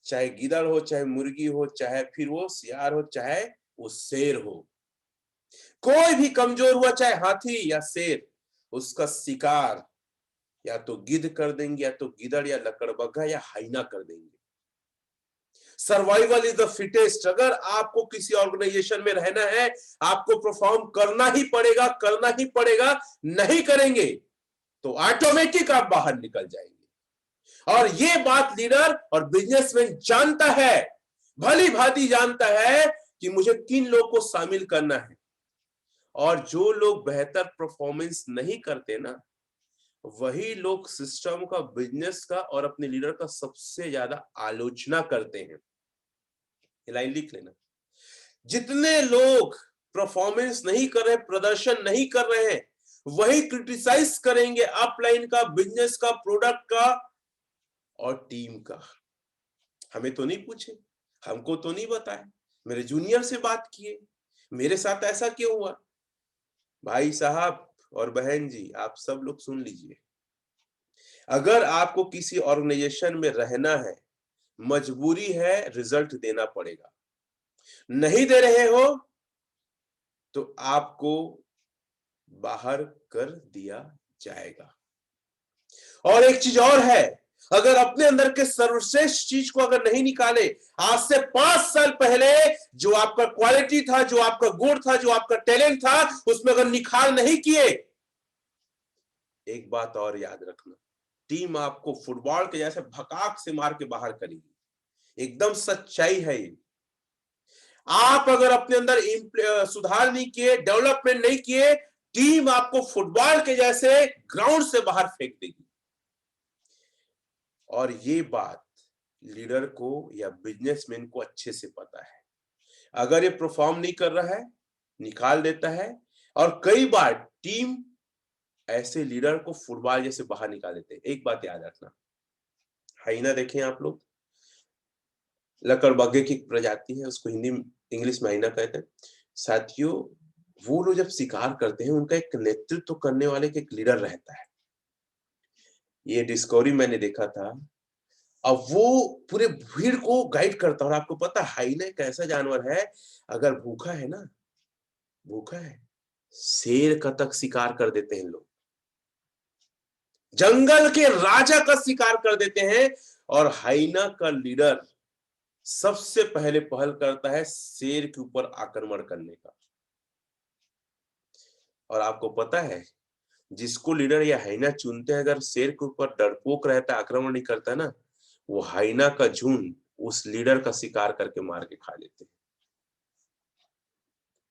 चाहे गिदड़ हो, चाहे मुर्गी हो, चाहे फिर वो सियार हो, चाहे वो शेर हो, कोई भी कमजोर हुआ, चाहे हाथी या शेर, उसका शिकार या तो गिद्ध कर देंगे, या तो गिदड़ या लकड़बग्घा या हाइना कर देंगे। Survival is the fittest. अगर आपको किसी ऑर्गेनाइजेशन में रहना है, आपको परफॉर्म करना ही पड़ेगा, करना ही पड़ेगा। नहीं करेंगे तो ऑटोमेटिक आप बाहर निकल जाएंगे। और ये बात लीडर और बिजनेसमैन जानता है, भली भांति जानता है कि मुझे किन लोगों को शामिल करना है। और जो लोग बेहतर परफॉर्मेंस नहीं करते ना, वही लोग सिस्टम का, बिजनेस का और अपने लीडर का सबसे ज्यादा आलोचना करते हैं। ये लाइन लिख लेना। जितने लोग परफॉर्मेंस नहीं कर रहे, प्रदर्शन नहीं कर रहे हैं, वही क्रिटिसाइज करेंगे अपलाइन का, बिजनेस का, प्रोडक्ट का और टीम का। हमें तो नहीं पूछे, हमको तो नहीं बताए, मेरे जूनियर से बात किए, मेरे साथ ऐसा क्यों हुआ। भाई साहब और बहन जी, आप सब लोग सुन लीजिए। अगर आपको किसी ऑर्गेनाइजेशन में रहना है, मजबूरी है, रिजल्ट देना पड़ेगा। नहीं दे रहे हो तो आपको बाहर कर दिया जाएगा। और एक चीज और है, अगर अपने अंदर के सर्वश्रेष्ठ चीज को अगर नहीं निकाले, आज से 5 साल पहले जो आपका क्वालिटी था, जो आपका गुण था, जो आपका टैलेंट था, उसमें अगर निखार नहीं किए, एक बात और याद रखना, टीम आपको फुटबॉल के जैसे भगाक से मार के बाहर करेगी। एकदम सच्चाई है ये। आप अगर अपने अंदर सुधार नहीं किए, डेवलपमेंट नहीं किए, टीम आपको फुटबॉल के जैसे ग्राउंड से बाहर फेंक देगी। और ये बात लीडर को या बिजनेसमैन को अच्छे से पता है। अगर ये परफॉर्म नहीं कर रहा है, निकाल देता है। और कई बार टीम ऐसे लीडर को फुटबॉल जैसे बाहर निकाल देते हैं। एक बात याद रखना, हाइना देखें आप लोग, लकड़बग्घे की प्रजाति है, उसको हिंदी इंग्लिश में हाइना कहते हैं। साथियों, वो लोग जब शिकार करते हैं, उनका एक नेतृत्व करने वाले एक लीडर रहता है। ये डिस्कवरी मैंने देखा था। अब वो पूरे भीड़ को गाइड करता है। और आपको पता है, हाइना एक ऐसा जानवर है, अगर भूखा है ना, भूखा है, शेर का तक शिकार कर देते हैं लोग, जंगल के राजा का शिकार कर देते हैं। और हाइना का लीडर सबसे पहले पहल करता है शेर के ऊपर आक्रमण करने का। और आपको पता है, जिसको लीडर या हाइना चुनते हैं, अगर शेर के ऊपर डरपोक रहता है, आक्रमण नहीं करता ना, वो हाइना का झुंड उस लीडर का शिकार करके मार के खा लेते हैं।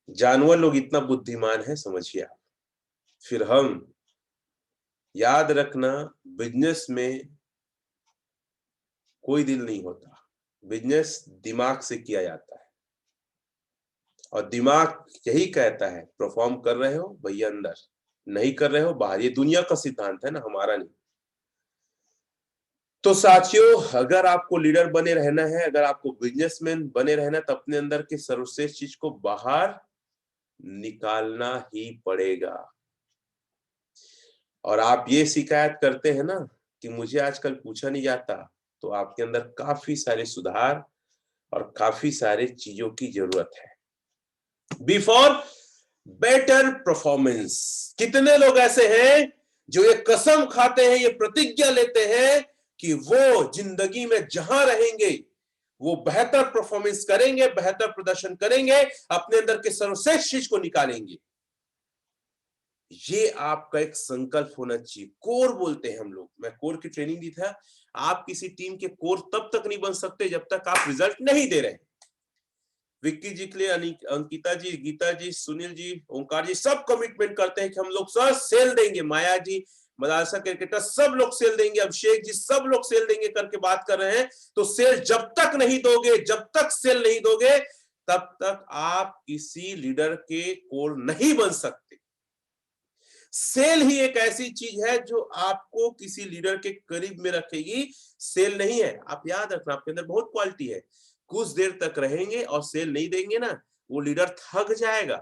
जानवर लोग इतना बुद्धिमान है, समझिए आप। फिर हम याद रखना, बिजनेस में कोई दिल नहीं होता, बिजनेस दिमाग से किया जाता है। और दिमाग यही कहता है, परफॉर्म कर रहे हो भैया अंदर, नहीं कर रहे हो बाहर। ये दुनिया का सिद्धांत है ना, हमारा नहीं। तो साथियों, अगर आपको लीडर बने रहना है, अगर आपको बिजनेसमैन बने रहना है, तो अपने अंदर के सर्वश्रेष्ठ चीज को बाहर निकालना ही पड़ेगा। और आप ये शिकायत करते हैं ना कि मुझे आजकल पूछा नहीं जाता, तो आपके अंदर काफी सारे सुधार और काफी सारे चीजों की जरूरत है। Before better performance. कितने लोग ऐसे हैं जो ये कसम खाते हैं, ये प्रतिज्ञा लेते हैं कि वो जिंदगी में जहां रहेंगे वो बेहतर परफॉर्मेंस करेंगे, बेहतर प्रदर्शन करेंगे, अपने अंदर के सर्वश्रेष्ठ चीज को निकालेंगे। ये आपका एक संकल्प होना चाहिए। कोर बोलते हैं हम लोग, मैं कोर की ट्रेनिंग दी था। आप किसी टीम के कोर तब तक नहीं बन सकते जब तक आप रिजल्ट नहीं दे रहे। विक्की जी के लिए अंकिता जी, गीता जी, सुनील जी, ओंकार जी सब कमिटमेंट करते हैं कि हम लोग सर सेल देंगे। माया जी, मदारसा क्रिकेटर सब लोग सेल देंगे, अभिषेक जी सब लोग सेल देंगे करके बात कर रहे हैं। तो सेल जब तक नहीं दोगे, जब तक सेल नहीं दोगे, तब तक आप किसी लीडर के कोर नहीं बन सकते। सेल ही एक ऐसी चीज है जो आपको किसी लीडर के करीब में रखेगी। सेल नहीं है, आप याद रखना, आपके अंदर बहुत क्वालिटी है। कुछ देर तक रहेंगे और सेल नहीं देंगे ना, वो लीडर थक जाएगा,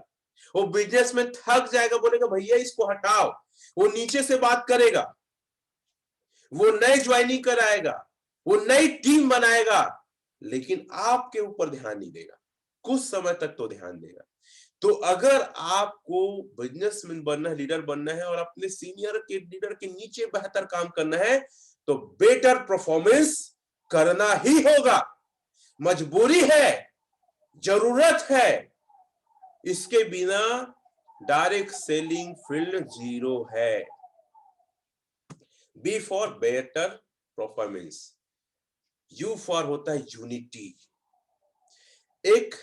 वो बिजनेस में थक जाएगा, बोलेगा भैया इसको हटाओ। वो नीचे से बात करेगा, वो नए ज्वाइनिंग कराएगा, वो नई टीम बनाएगा, लेकिन आपके ऊपर ध्यान नहीं देगा। कुछ समय तक तो ध्यान देगा। तो अगर आपको बिजनेसमैन बनना है, लीडर बनना है और अपने सीनियर के लीडर के नीचे बेहतर काम करना है, तो बेटर परफॉर्मेंस करना ही होगा। मजबूरी है, जरूरत है। इसके बिना डायरेक्ट सेलिंग फील्ड जीरो है। B for better performance, U for होता है यूनिटी। एक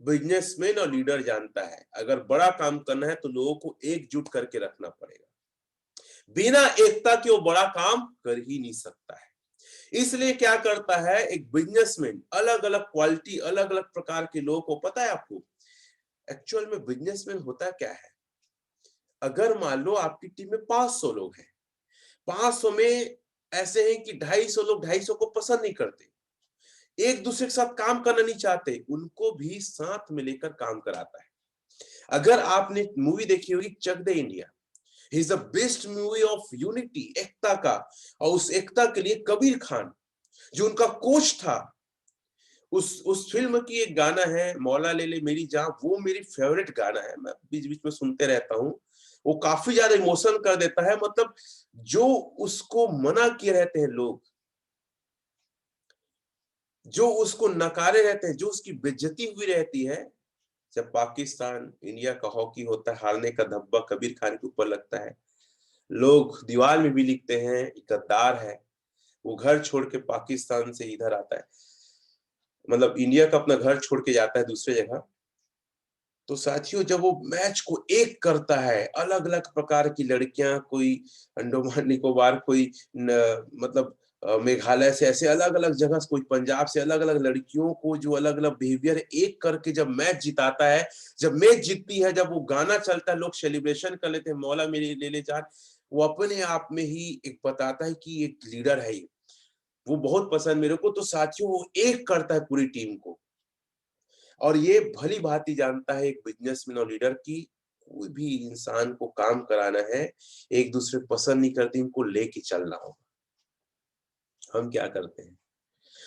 बिजनेसमैन और लीडर जानता है अगर बड़ा काम करना है तो लोगों को एकजुट करके रखना पड़ेगा। बिना एकता के वो बड़ा काम कर ही नहीं सकता है। इसलिए क्या करता है एक बिजनेसमैन, अलग अलग क्वालिटी, अलग अलग प्रकार के लोगों को, पता है आपको एक्चुअल में बिजनेसमैन होता क्या है? अगर मान लो आपकी टीम में 500 लोग हैं, 500 में ऐसे हैं कि 250 लोग 250 को पसंद नहीं करते, एक दूसरे के साथ काम करना नहीं चाहते, उनको भी साथ में लेकर काम कराता है। अगर आपने मूवी देखी होगी Chak De India, he is the best movie of unity, एकता का। और उस एकता के लिए कबीर खान जो उनका कोच था, उस फिल्म की एक गाना है मौला ले ले मेरी जान, वो मेरी फेवरेट गाना है, मैं बीच बीच में सुनते रहता हूँ। वो काफी ज्यादा इमोशन कर देता है। मतलब जो उसको मना किए रहते हैं लोग, जो उसको नकारे रहते हैं, जो उसकी बेइज्जती हुई रहती है, जब पाकिस्तान इंडिया का हॉकी होता है, हारने का धब्बा कबीर खान के ऊपर लगता है, लोग दीवार में भी लिखते हैं गद्दार है, वो घर छोड़ के पाकिस्तान से इधर आता है, मतलब इंडिया का अपना घर छोड़ के जाता है दूसरे जगह। तो साथियों जब वो मैच को एक करता है, अलग अलग प्रकार की लड़कियां, कोई अंडमान निकोबार, कोई मतलब मेघालय से, ऐसे अलग अलग जगह से, कोई पंजाब से, अलग अलग लड़कियों को जो अलग अलग बिहेवियर एक करके जब मैच जिताता है, जब मैच जीतती है, जब वो गाना चलता है, लोग सेलिब्रेशन कर लेते हैं, मौला मेरी ले ले जान, वो अपने आप में ही एक बताता है कि एक लीडर है ये। वो बहुत पसंद मेरे को। तो साथियों वो एक करता है पूरी टीम को, और ये भली भांति जानता है एक बिजनेसमैन और लीडर की कोई भी इंसान को काम कराना है, एक दूसरे को पसंद नहीं करते, इनको लेके चलना होगा। हम क्या करते हैं?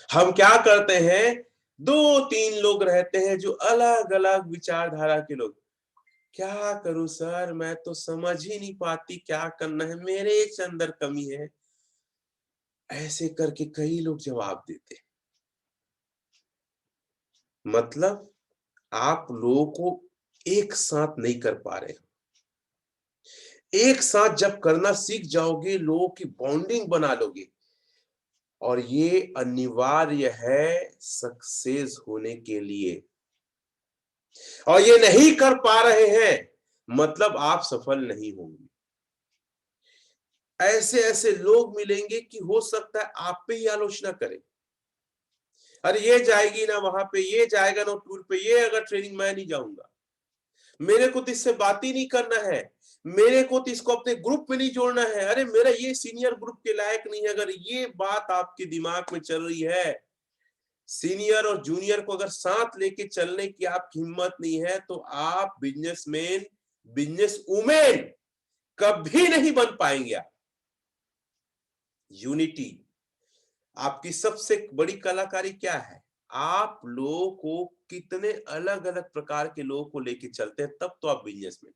हम क्या करते हैं, दो तीन लोग रहते हैं जो अलग अलग विचारधारा के लोग, क्या करूं सर, मैं तो समझ ही नहीं पाती क्या करना है, मेरे अंदर कमी है, ऐसे करके कई लोग जवाब देते हैं। मतलब आप लोगों को एक साथ नहीं कर पा रहे हो। एक साथ जब करना सीख जाओगे, लोगों की बॉन्डिंग बना लोगे, और ये अनिवार्य है सक्सेस होने के लिए। और ये नहीं कर पा रहे हैं मतलब आप सफल नहीं होंगे। ऐसे ऐसे लोग मिलेंगे कि हो सकता है आप पे ही आलोचना करें, अरे ये जाएगी ना वहां पे, ये जाएगा ना टूर पे, ये अगर ट्रेनिंग मैं नहीं जाऊंगा, मेरे को तो इससे बात ही नहीं करना है, मेरे को तो इसको अपने ग्रुप में नहीं जोड़ना है, अरे मेरा ये सीनियर ग्रुप के लायक नहीं है। अगर ये बात आपके दिमाग में चल रही है, सीनियर और जूनियर को अगर साथ लेके चलने की आपकी हिम्मत नहीं है, तो आप बिजनेसमैन, बिजनेस वुमेन कभी नहीं बन पाएंगे। आप यूनिटी आपकी सबसे बड़ी कलाकारी क्या है? आप लोगों को कितने अलग अलग प्रकार के लोगों को लेके चलते हैं, तब तो आप बिजनेसमैन।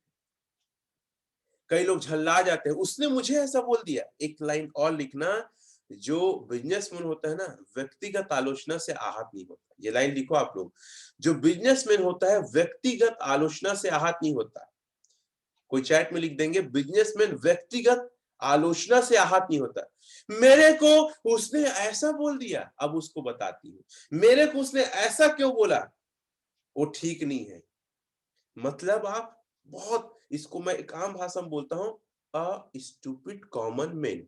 कई लोग झल्ला जाते हैं, उसने मुझे ऐसा बोल दिया। एक लाइन और लिखना, जो बिजनेसमैन होता है ना, व्यक्तिगत आलोचना से आहत नहीं होता। ये लाइन लिखो आप लोग, जो बिजनेसमैन होता है व्यक्तिगत आलोचना से आहत नहीं होता। कोई चैट में लिख देंगे, बिजनेसमैन व्यक्तिगत आलोचना से आहत नहीं होता। मेरे को उसने ऐसा बोल दिया, अब उसको बताती हूँ, मेरे को उसने ऐसा क्यों बोला, वो ठीक नहीं है। मतलब आप बहुत, इसको मैं एक आम भाषा में बोलता हूं, अ स्टूपिड कॉमन मैन।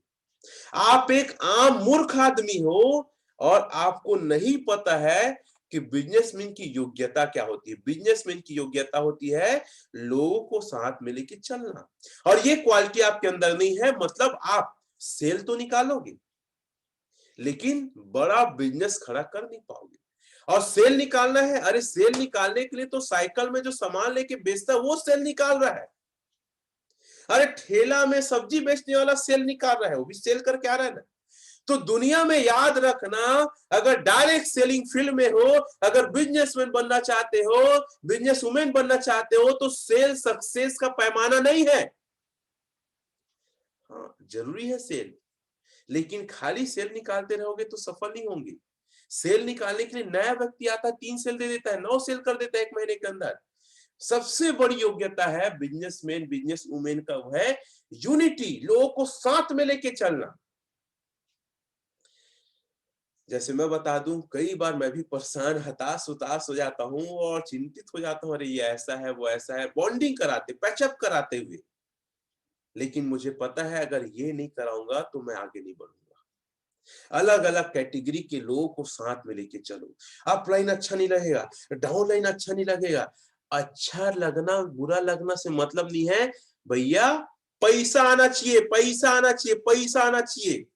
आप एक आम मूर्ख आदमी हो, और आपको नहीं पता है कि बिजनेसमैन की योग्यता क्या होती है। बिजनेसमैन की योग्यता होती है लोगों को साथ में लेके चलना, और ये क्वालिटी आपके अंदर नहीं है, मतलब आप सेल तो निकालोगे लेकिन बड़ा बिजनेस खड़ा कर नहीं पाओगे। और सेल निकालना है, अरे सेल निकालने के लिए तो साइकिल में जो सामान लेके बेचता है वो सेल निकाल रहा है। अरे ठेला में सब्जी बेचने वाला सेल निकाल रहा है, वो भी सेल करके आ रहा है ना। तो दुनिया में याद रखना, अगर डायरेक्ट सेलिंग फील्ड में हो, अगर बिजनेसमैन बनना चाहते हो, बिजनेस वुमेन बनना चाहते हो, तो सेल सक्सेस का पैमाना नहीं है। हाँ जरूरी है सेल, लेकिन खाली सेल निकालते रहोगे तो सफल नहीं होंगे। सेल निकालने के लिए नया व्यक्ति आता है, 3 सेल दे देता है, 9 सेल कर देता है 1 महीने के अंदर। सबसे बड़ी योग्यता है बिजनेसमैन, बिजनेस वुमेन का, वो है यूनिटी, लोगों को साथ में लेके चलना। जैसे मैं बता दूं, कई बार मैं भी परेशान, हताश उताश हो जाता हूं और चिंतित हो जाता हूं, अरे ये ऐसा है, वो ऐसा है, बॉन्डिंग कराते, पैचअप कराते हुए। लेकिन मुझे पता है अगर ये नहीं कराऊंगा तो मैं आगे नहीं बढ़ूंगा। अलग अलग कैटेगरी के लोगों को साथ में लेके चलो। अपलाइन अच्छा नहीं लगेगा, डाउनलाइन अच्छा नहीं लगेगा। अच्छा लगना बुरा लगना से मतलब नहीं है भैया, पैसा आना चाहिए, पैसा आना चाहिए, पैसा आना चाहिए।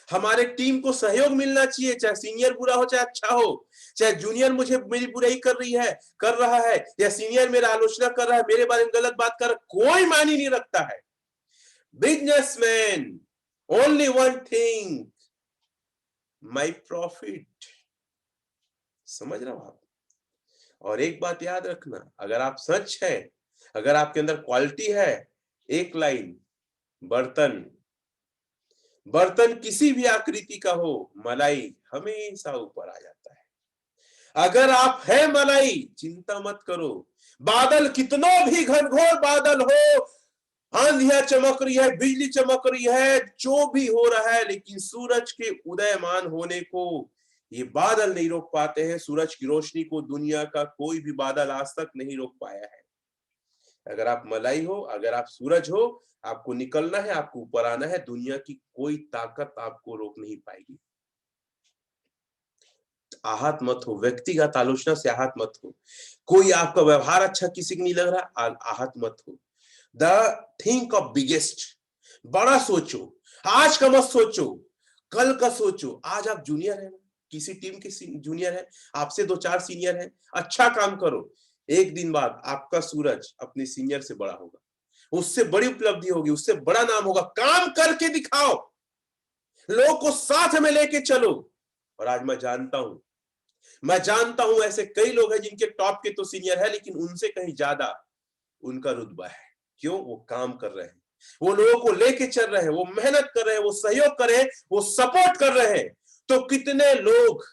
हमारे टीम को सहयोग मिलना चाहिए, चाहे सीनियर बुरा हो चाहे अच्छा हो, चाहे जूनियर मुझे मेरी बुराई कर रही है, कर रहा है, या सीनियर मेरा आलोचना कर रहा है, मेरे बारे में गलत बात कर रहा है, कोई मायने नहीं रखता है। Businessman, only one thing, my profit. समझ रहे हो आप? और एक बात याद रखना, अगर आप सच है, अगर आपके अंदर क्वालिटी है, एक लाइन, बर्तन, बर्तन किसी भी आकृति का हो, मलाई हमेशा ऊपर आ जाता है। अगर आप है मलाई, चिंता मत करो, बादल कितना भी घनघोर बादल हो, आंधियां चमक रही है, बिजली चमक रही है, जो भी हो रहा है, लेकिन सूरज के उदयमान होने को ये बादल नहीं रोक पाते हैं। सूरज की रोशनी को दुनिया का कोई भी बादल आज तक नहीं रोक पाया है। अगर आप मलाई हो, अगर आप सूरज हो, आपको निकलना है, आपको ऊपर आना है, दुनिया की कोई ताकत आपको रोक नहीं पाएगी। आहत मत हो, व्यक्तिगत आलोचना से आहत मत हो। कोई आपका व्यवहार अच्छा किसी को नहीं लग रहा, आहत मत हो। द थिंक ऑफ बिगेस्ट, बड़ा सोचो, आज का मत सोचो, कल का सोचो। आज आप जूनियर है ना, किसी टीम के जूनियर है, आपसे 2-4 सीनियर है, अच्छा काम करो। एक दिन बाद आपका सूरज अपने सीनियर से बड़ा होगा, उससे बड़ी उपलब्धि होगी, उससे बड़ा नाम होगा। काम करके दिखाओ, लोगों को साथ में लेके चलो। और आज मैं जानता हूं ऐसे कई लोग हैं जिनके टॉप के तो सीनियर है, लेकिन उनसे कहीं ज्यादा उनका रुतबा है। क्यों? वो काम कर रहे हैं, वो लोगों को लेके चल रहे हैं, वो मेहनत कर रहे हैं, वो सहयोग कर रहे हैं, वो सपोर्ट कर रहे हैं। तो कितने लोग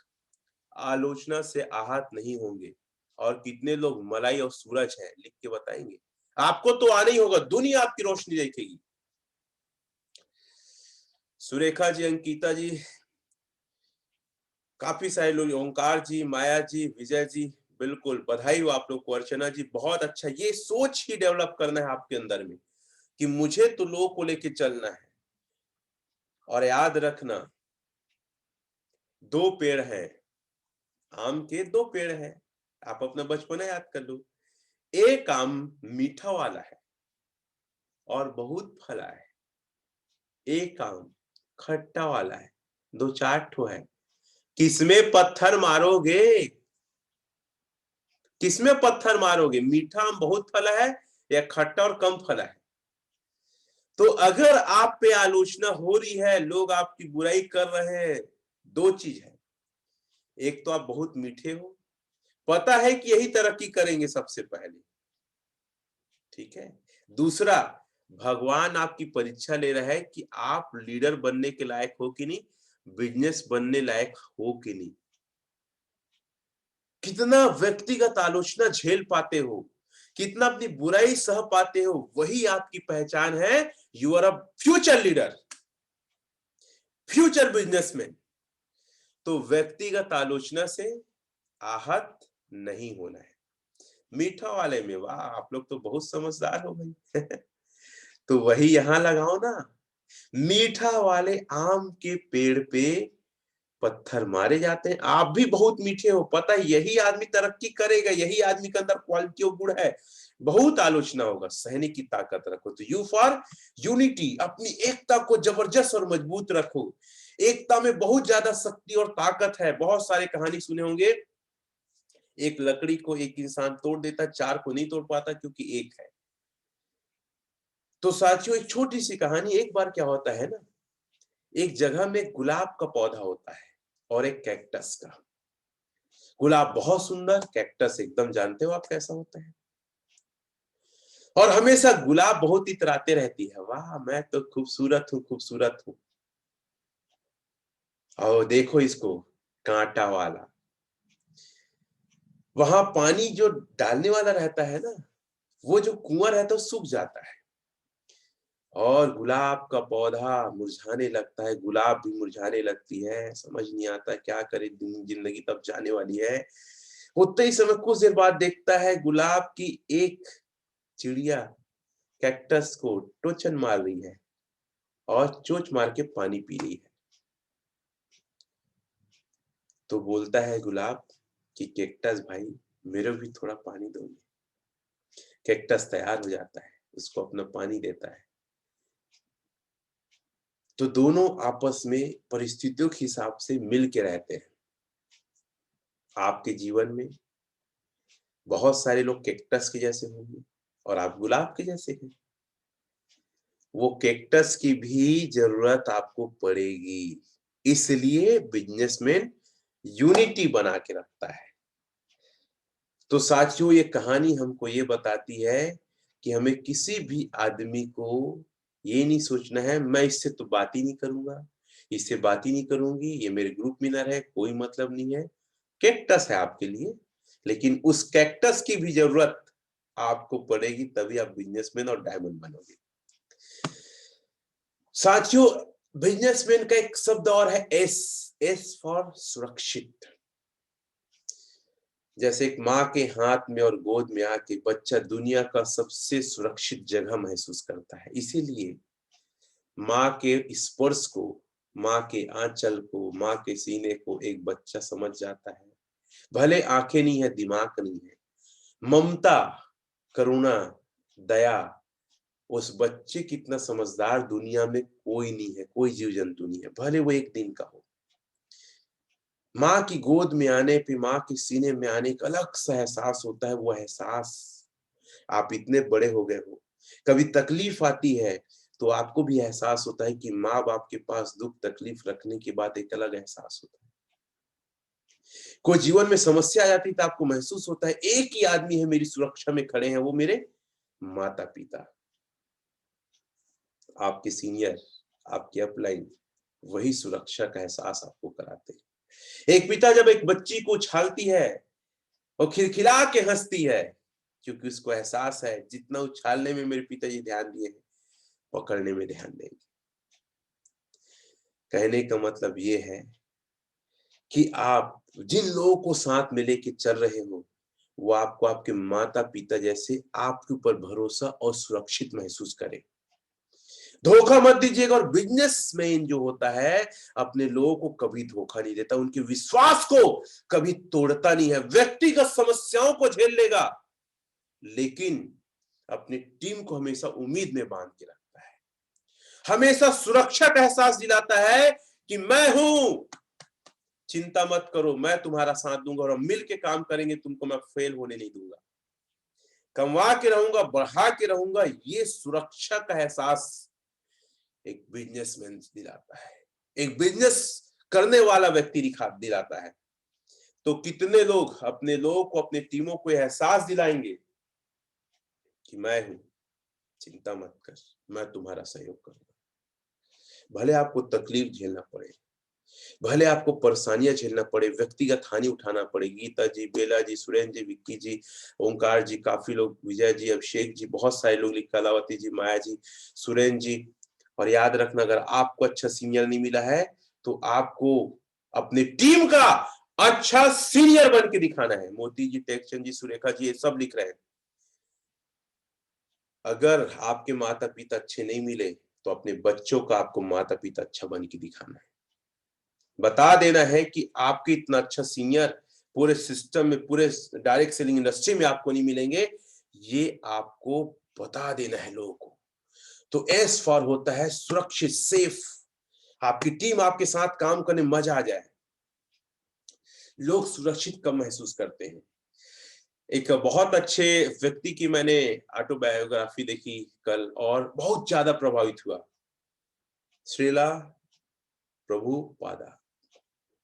आलोचना से आहत नहीं होंगे और कितने लोग मलाई और सूरज है, लिख के बताएंगे। आपको तो आना ही होगा, दुनिया आपकी रोशनी देखेगी। सुरेखा जी, अंकिता जी, काफी सारे लोग, ओंकार जी, माया जी, विजय जी, बिल्कुल बधाई हो आप लोग को। अर्चना जी, बहुत अच्छा, ये सोच ही डेवलप करना है आपके अंदर में कि मुझे तो लोगों को लेके चलना है। और याद रखना, 2 पेड़ हैं, आम के 2 पेड़ हैं। आप अपना बचपना याद कर लो। एक आम मीठा वाला है और बहुत फला है, एक आम खट्टा वाला है, 2-4 ठो है। किसमें पत्थर मारोगे? किसमें पत्थर मारोगे? मीठा आम बहुत फला है या खट्टा और कम फला है? तो अगर आप पे आलोचना हो रही है, लोग आपकी बुराई कर रहे हैं, 2 चीज है। एक तो आप बहुत मीठे हो, पता है कि यही तरक्की करेंगे सबसे पहले, ठीक है। दूसरा, भगवान आपकी परीक्षा ले रहा है कि आप लीडर बनने के लायक हो कि नहीं, बिजनेस बनने लायक हो कि नहीं। कितना व्यक्तिगत आलोचना झेल पाते हो, कितना अपनी बुराई सह पाते हो, वही आपकी पहचान है। You are a future leader, future businessman. तो व्यक्तिगत आलोचना से आहत नहीं होना है। मीठा वाले में वाह, आप लोग तो बहुत समझदार हो भाई। तो वही यहां लगाओ ना, मीठा वाले आम के पेड़ पे पत्थर मारे जाते हैं। आप भी बहुत मीठे हो, पता है, यही आदमी तरक्की करेगा, यही आदमी के अंदर क्वालिटी और गुण है। बहुत आलोचना होगा, सहने की ताकत रखो। तो यू फॉर यूनिटी, अपनी एकता को जबरदस्त और मजबूत रखो। एकता में बहुत ज्यादा शक्ति और ताकत है। बहुत सारे कहानी सुने होंगे, एक लकड़ी को एक इंसान तोड़ देता, 4 को नहीं तोड़ पाता क्योंकि एक है। तो साथियों, एक छोटी सी कहानी, एक बार क्या होता है ना, एक जगह में गुलाब का पौधा होता है और एक कैक्टस का। गुलाब बहुत सुंदर, कैक्टस एकदम जानते हो आप कैसा होता है। और हमेशा गुलाब बहुत इतराते रहती है, वाह मैं तो खूबसूरत हूँ, खूबसूरत हूँ। और देखो इसको, कांटा वाला। वहां पानी जो डालने वाला रहता है ना, वो जो कुआं रहता है वो सूख जाता है और गुलाब का पौधा मुरझाने लगता है, गुलाब भी मुरझाने लगती है। समझ नहीं आता क्या करे, जिंदगी तब जाने वाली है। उतने ही समय कुछ देर बाद देखता है गुलाब की एक चिड़िया कैक्टस को टोचन मार रही है और चोंच मार के पानी पी रही है। तो बोलता है गुलाब कि कैक्टस भाई, मेरे भी थोड़ा पानी दोगे। कैक्टस तैयार हो जाता है, उसको अपना पानी देता है। तो दोनों आपस में परिस्थितियों के हिसाब से मिल के रहते हैं। आपके जीवन में बहुत सारे लोग कैक्टस के जैसे होंगे और आप गुलाब के जैसे हैं। वो कैक्टस की भी जरूरत आपको पड़ेगी, इसलिए बिजनेसमैन यूनिटी बना के रखता है। तो साथियों, ये कहानी हमको ये बताती है कि हमें किसी भी आदमी को ये नहीं सोचना है मैं इससे तो बात ही नहीं करूंगा, इससे बात ही नहीं करूंगी, ये मेरे ग्रुप मिनर है, कोई मतलब नहीं है। कैक्टस है आपके लिए, लेकिन उस कैक्टस की भी जरूरत आपको पड़ेगी, तभी आप बिजनेसमैन और डायमंड बनोगे। साथियों, बिजनेसमैन का एक शब्द और है एस। एस फॉर सुरक्षित। जैसे एक माँ के हाथ में और गोद में आके बच्चा दुनिया का सबसे सुरक्षित जगह महसूस करता है। इसीलिए माँ के स्पर्श को, माँ के आंचल को, माँ के सीने को एक बच्चा समझ जाता है। भले आंखें नहीं है, दिमाग नहीं है, ममता, करुणा, दया, उस बच्चे कितना समझदार दुनिया में कोई नहीं है, कोई जीव जंतु नहीं है, भले वो एक दिन का हो। माँ की गोद में आने पे, माँ के सीने में आने का अलग सा एहसास होता है। वो एहसास, आप इतने बड़े हो गए हो, कभी तकलीफ आती है तो आपको भी एहसास होता है कि माँ बाप के पास दुख तकलीफ रखने के बाद एक अलग एहसास होता है। कोई जीवन में समस्या आ जाती है तो आपको महसूस होता है एक ही आदमी है मेरी सुरक्षा में खड़े हैं, वो मेरे माता पिता, आपके सीनियर, आपके अपलाइन, वही सुरक्षा का एहसास आपको कराते हैं। एक पिता जब एक बच्ची को उछालती है, वो खिलखिला के हंसती है, क्योंकि उसको एहसास है जितना उछालने में मेरे पिताजी ध्यान दिए हैं, पकड़ने में ध्यान देंगे। कहने का मतलब ये है कि आप जिन लोगों को साथ में लेके चल रहे हो, वो आपको आपके माता पिता जैसे आपके ऊपर भरोसा और सुरक्षित महसूस करें। धोखा मत दीजिएगा। और बिजनेसमैन जो होता है अपने लोगों को कभी धोखा नहीं देता, उनके विश्वास को कभी तोड़ता नहीं है। व्यक्तिगत समस्याओं को झेल लेगा, लेकिन अपनी टीम को हमेशा उम्मीद में बांध के रखता है, हमेशा सुरक्षा का एहसास दिलाता है कि मैं हूं, चिंता मत करो, मैं तुम्हारा साथ दूंगा और हम मिल के काम करेंगे, तुमको मैं फेल होने नहीं दूंगा, कमवा के रहूंगा, बढ़ा के रहूंगा। ये सुरक्षा का एहसास एक बिजनेसमैन दिलाता है, एक बिजनेस करने वाला व्यक्ति दिलाता है। तो कितने लोग अपने लोगों को, अपने टीमों को एहसास दिलाएंगे कि मैं हूं, चिंता मत कर, मैं तुम्हारा सहयोग करूंगा। भले आपको तकलीफ झेलना पड़े, भले आपको परेशानियां झेलना पड़े, व्यक्तिगत हानि उठाना पड़े। गीता जी, बेला जी, सुरेंद्र जी, विक्की जी, ओंकार जी, काफी लोग, विजय जी, अभिषेक जी, बहुत सारे लोग, कलावती जी, माया जी, सुरेंद्र जी। और याद रखना, अगर आपको अच्छा सीनियर नहीं मिला है तो आपको अपनी टीम का अच्छा सीनियर बन के दिखाना है। मोती जी, टेक्चंद जी, सुरेखा जी, ये सब लिख रहे हैं। अगर आपके माता पिता अच्छे नहीं मिले तो अपने बच्चों का आपको माता पिता अच्छा बन के दिखाना है। बता देना है कि आपके इतना अच्छा सीनियर पूरे सिस्टम में, पूरे डायरेक्ट सेलिंग इंडस्ट्री में आपको नहीं मिलेंगे, ये आपको बता देना है लोगों को। तो एस फॉर होता है सुरक्षित, सेफ, आपकी टीम आपके साथ काम करने में मजा आ जाए। लोग सुरक्षित कब महसूस करते हैं? एक बहुत अच्छे व्यक्ति की मैंने ऑटोबायोग्राफी देखी कल और बहुत ज्यादा प्रभावित हुआ। श्रीला प्रभुपादा,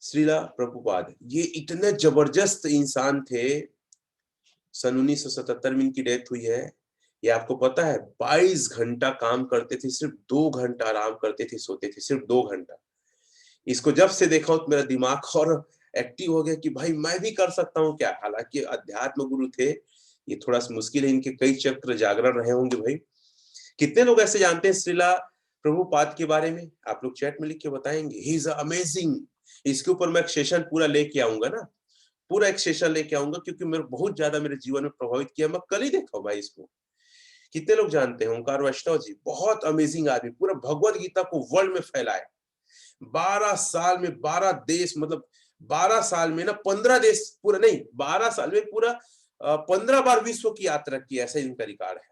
श्रीला प्रभुपाद, ये इतने जबरदस्त इंसान थे। सन 1977 में इनकी डेथ हुई है। ये आपको पता है 22 घंटा काम करते थे, सिर्फ 2 घंटा आराम करते थे, सोते थे, सिर्फ 2 घंटा। इसको जब से देखा तो मेरा दिमाग और एक्टिव हो गया कि भाई मैं भी कर सकता हूँ क्या। हालांकि अध्यात्म गुरु थे, ये थोड़ा सा मुश्किल है, इनके कई चक्र जागरण रहे होंगे भाई। कितने लोग ऐसे जानते हैं श्रीला प्रभुपाद के बारे में? आप लोग चैट में लिख के बताएंगे। He is amazing. इसके ऊपर मैं एक सेशन पूरा लेके आऊंगा ना, पूरा एक सेशन लेके आऊंगा, क्योंकि मेरे बहुत ज्यादा मेरे जीवन में प्रभावित किया। मैं कल ही देखा हूं भाई इसको। कितने लोग जानते हैं ओंकार वैष्णव जी? बहुत अमेजिंग आदमी, पूरा भगवत गीता को वर्ल्ड में फैलाए। 12 साल में 12 देश, मतलब 12 साल में ना 15 देश, पूरा नहीं 12 साल में पूरा 15 बार विश्व की यात्रा की, ऐसा इनका रिकॉर्ड है।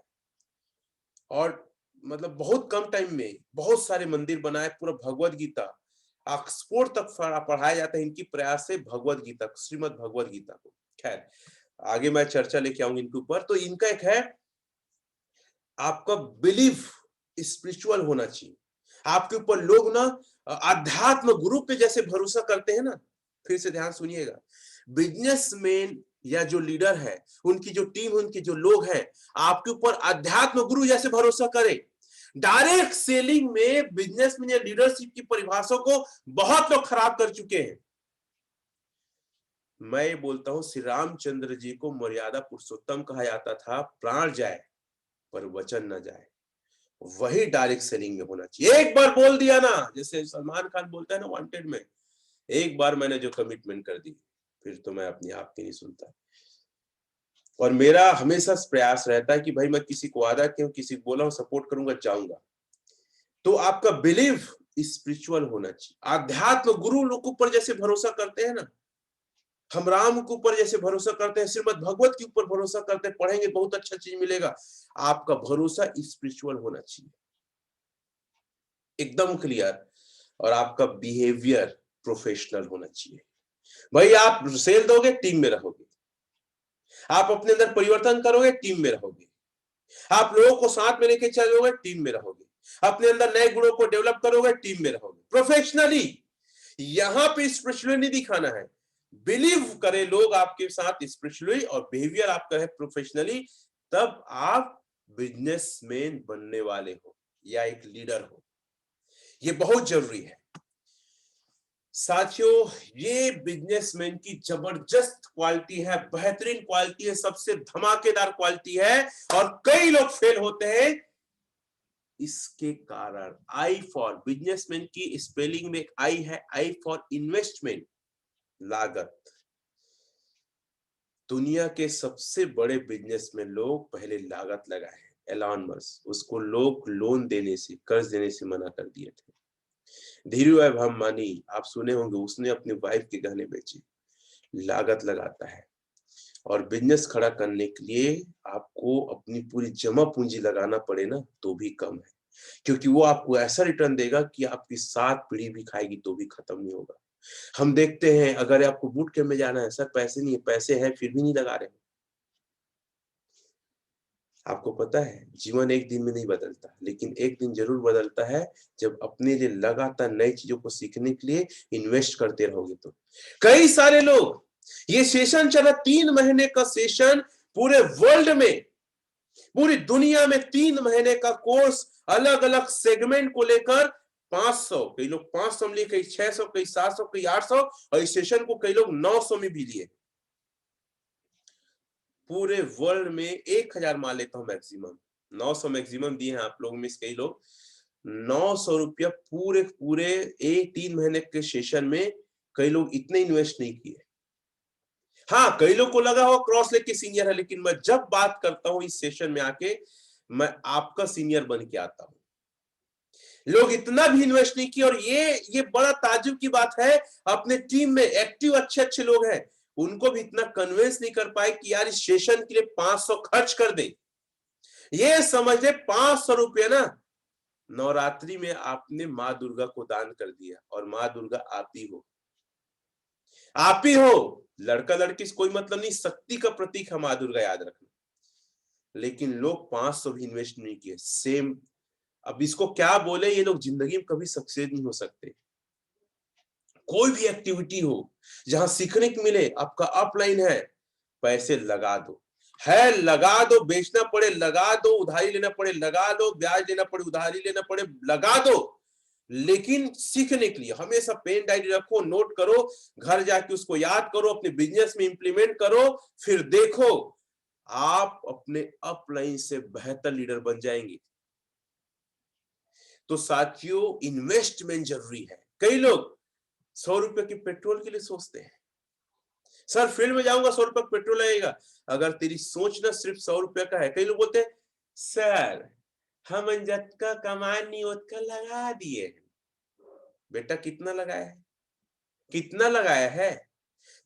और मतलब बहुत कम टाइम में बहुत सारे मंदिर बनाए, पूरा भगवत गीता ऑक्सफोर्ड तक पढ़ाया जाता है इनकी प्रयास से, भगवत गीता, श्रीमद भगवत गीता को। खैर आगे मैं चर्चा लेके आऊंगी इनके ऊपर। तो इनका एक है, आपका बिलीव स्पिरिचुअल होना चाहिए। आपके ऊपर लोग ना अध्यात्म गुरु पे जैसे भरोसा करते हैं ना, फिर से ध्यान सुनिएगा, बिजनेसमैन या जो लीडर है, उनकी जो टीम, उनके जो लोग हैं, आपके ऊपर अध्यात्म गुरु जैसे भरोसा करें। डायरेक्ट सेलिंग में बिजनेसमैन या लीडरशिप की परिभाषा को बहुत लोग खराब कर चुके हैं। मैं बोलता हूं श्री रामचंद्र जी को मर्यादा पुरुषोत्तम कहा जाता था। प्राण जाए पर वचन न जाए, वही डायरेक्ट सेलिंग में होना चाहिए। एक बार बोल दिया ना, जैसे सलमान खान बोलता है ना वांटेड में, एक बार मैंने जो कमिटमेंट कर दी, फिर तो मैं अपनी आपकी नहीं सुनता। और मेरा हमेशा प्रयास रहता है कि भाई मैं किसी को वादा क्यों, किसी को बोला हूं सपोर्ट करूंगा, जाऊंगा। तो आपका बिलीव स्पिरिचुअल होना चाहिए। आध्यात्म गुरु लोग ऊपर जैसे भरोसा करते हैं ना, हम राम के ऊपर जैसे भरोसा करते हैं, श्रीमद भगवत के ऊपर भरोसा करते हैं, पढ़ेंगे बहुत अच्छा चीज मिलेगा। आपका भरोसा स्पिरिचुअल होना चाहिए, एकदम क्लियर। और आपका बिहेवियर प्रोफेशनल होना चाहिए। भाई आप सेल दोगे, टीम में रहोगे। आप अपने अंदर परिवर्तन करोगे, टीम में रहोगे। आप लोगों को साथ में लेके चलोगे, टीम में रहोगे। अपने अंदर नए गुणों को डेवलप करोगे, टीम में रहोगे प्रोफेशनली। यहां पे स्पिरिचुअली नहीं दिखाना है। बिलीव करें लोग आपके साथ स्पिरिचुअली, और बिहेवियर आपका है प्रोफेशनली, तब आप बिजनेसमैन बनने वाले हो या एक लीडर हो। ये बहुत जरूरी है साथियों। ये बिजनेसमैन की जबरदस्त क्वालिटी है, बेहतरीन क्वालिटी है, सबसे धमाकेदार क्वालिटी है। और कई लोग फेल होते हैं इसके कारण। आई फॉर बिजनेसमैन की स्पेलिंग में एक आई है, आई फॉर इन्वेस्टमेंट, लागत। दुनिया के सबसे बड़े बिजनेसमैन लोग पहले लागत लगाए। एलन मस्क, उसको लोग लोन देने से, कर्ज देने से मना कर दिए थे। धीरूभाई अंबानी, आप सुने होंगे, उसने अपनी वाइफ के गहने बेचे। लागत लगाता है। और बिजनेस खड़ा करने के लिए आपको अपनी पूरी जमा पूंजी लगाना पड़े ना, तो भी कम है, क्योंकि वो आपको ऐसा रिटर्न देगा कि आपकी 7 पीढ़ी भी खाएगी तो भी खत्म नहीं होगा। हम देखते हैं, अगर आपको बूट कैंप में जाना है, सर पैसे नहीं है, पैसे हैं फिर भी नहीं लगा रहे। आपको पता है जीवन एक दिन में नहीं बदलता, लेकिन एक दिन जरूर बदलता है जब अपने लिए लगातार नई चीजों को सीखने के लिए इन्वेस्ट करते रहोगे। तो कई सारे लोग, ये सेशन चला 3 महीने का सेशन, पूरे वर्ल्ड में, पूरी दुनिया में 3 महीने का कोर्स, अलग अलग सेगमेंट को लेकर 500, कई लोग 500 में लिए, कई 600, कई 700, कई 800, और इस सेशन को कई लोग 900 में भी लिए। पूरे वर्ल्ड में 1000 मान लेता हूं मैक्सिमम, 900 मैक्सिमम दिए हैं आप लोगों में से कई लोग। 900 रुपया पूरे पूरे 3 महीने के सेशन में कई लोग इतने इन्वेस्ट नहीं किए। हाँ, कई लोग को लगा हो क्रॉस लेग के सीनियर है, लेकिन मैं जब बात करता हूं इस सेशन में आके, मैं आपका सीनियर बन के आता हूं। लोग इतना भी इन्वेस्ट नहीं किए। और ये बड़ा ताज्जुब की बात है, अपने टीम में एक्टिव अच्छे अच्छे लोग हैं, उनको भी इतना कन्विंस नहीं कर पाए कि यार इस सेशन के लिए 500 खर्च कर दे। ये समझ ले 500 रुपये ना, नवरात्रि में आपने माँ दुर्गा को दान कर दिया, और माँ दुर्गा आप ही हो, आप ही हो। लड़का लड़की से कोई मतलब नहीं, शक्ति का प्रतीक है माँ दुर्गा, याद रखना। लेकिन लोग 500 भी इन्वेस्ट नहीं किए। सेम, अब इसको क्या बोले, ये लोग जिंदगी में कभी सक्सेस नहीं हो सकते। कोई भी एक्टिविटी हो जहां सीखने को मिले, आपका अपलाइन है, पैसे लगा दो, है लगा दो, बेचना पड़े लगा दो, उधारी लेना पड़े लगा दो, ब्याज लेना पड़े उधारी लेना पड़े लगा दो, लेकिन सीखने के लिए हमेशा पेन डायरी रखो, नोट करो, घर जाके उसको याद करो, अपने बिजनेस में इंप्लीमेंट करो, फिर देखो आप अपने अपलाइन से बेहतर लीडर बन जाएंगे। तो साथियों, इन्वेस्टमेंट जरूरी है। कई लोग 100 रुपए की पेट्रोल के लिए सोचते हैं, सर फील्ड में जाऊंगा 100 रुपए पेट्रोल लगेगा। अगर तेरी सोच ना सिर्फ 100 रुपए का है, कई लोग बोलते हैं सर हम जतका कमानी उतका लगा दिए। बेटा कितना लगाया है, कितना लगाया है?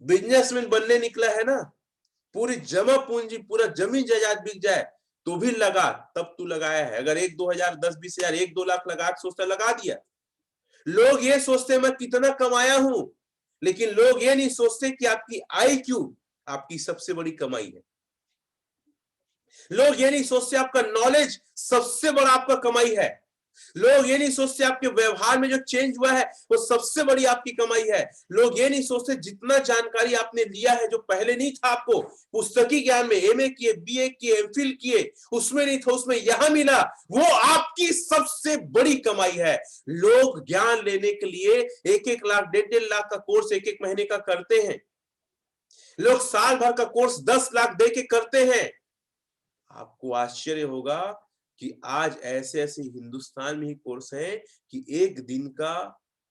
बिजनेसमैन बनने निकला है ना, पूरी जमा पूंजी, पूरा जमीन जायदाद बिक जाए तो भी लगा, तब तू लगाया है। अगर 1-2 हजार, 10-20 हजार, 1-2 लाख लगा सोचता लगा दिया। लोग ये सोचते मैं कितना कमाया हूं, लेकिन लोग ये नहीं सोचते कि आपकी IQ आपकी सबसे बड़ी कमाई है। लोग ये नहीं सोचते आपका नॉलेज सबसे बड़ा आपका कमाई है। लोग ये नहीं सोचते आपके व्यवहार में जो चेंज हुआ है वो सबसे बड़ी आपकी कमाई है। लोग ये नहीं सोचते जितना जानकारी आपने लिया है जो पहले नहीं था आपको, पुस्तकी ज्ञान में MA किए, BA किए, MPhil किए, उसमें नहीं था, उसमें यहां मिला, वो आपकी सबसे बड़ी कमाई है। लोग ज्ञान लेने के लिए 1-1 लाख, 1.5 लाख का कोर्स 1-1 महीने का करते हैं। लोग साल भर का कोर्स 10 लाख दे के करते हैं। आपको आश्चर्य होगा कि आज ऐसे ऐसे हिंदुस्तान में ही कोर्स है कि एक दिन का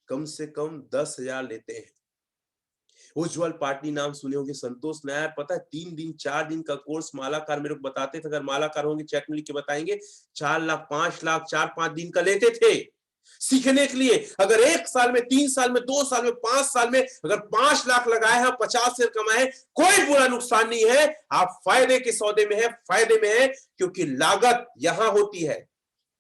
कम से कम 10,000 लेते हैं। उज्जवल पाटनी नाम सुने होंगे, संतोष नायर, पता है 3 दिन 4 दिन का कोर्स मालाकार मेरे को बताते थे। अगर मालाकार होंगे चैट में लिख के बताएंगे, 4 लाख, 5 लाख, 4-5 दिन का लेते थे सीखने के लिए। अगर 1 साल में, 3 साल में, 2 साल में, 5 साल में अगर 5 लाख लगाए हैं, 50 शेयर कमाए, कोई बुरा नुकसान नहीं है। आप फायदे के सौदे में है, फायदे में है, क्योंकि लागत यहां होती है।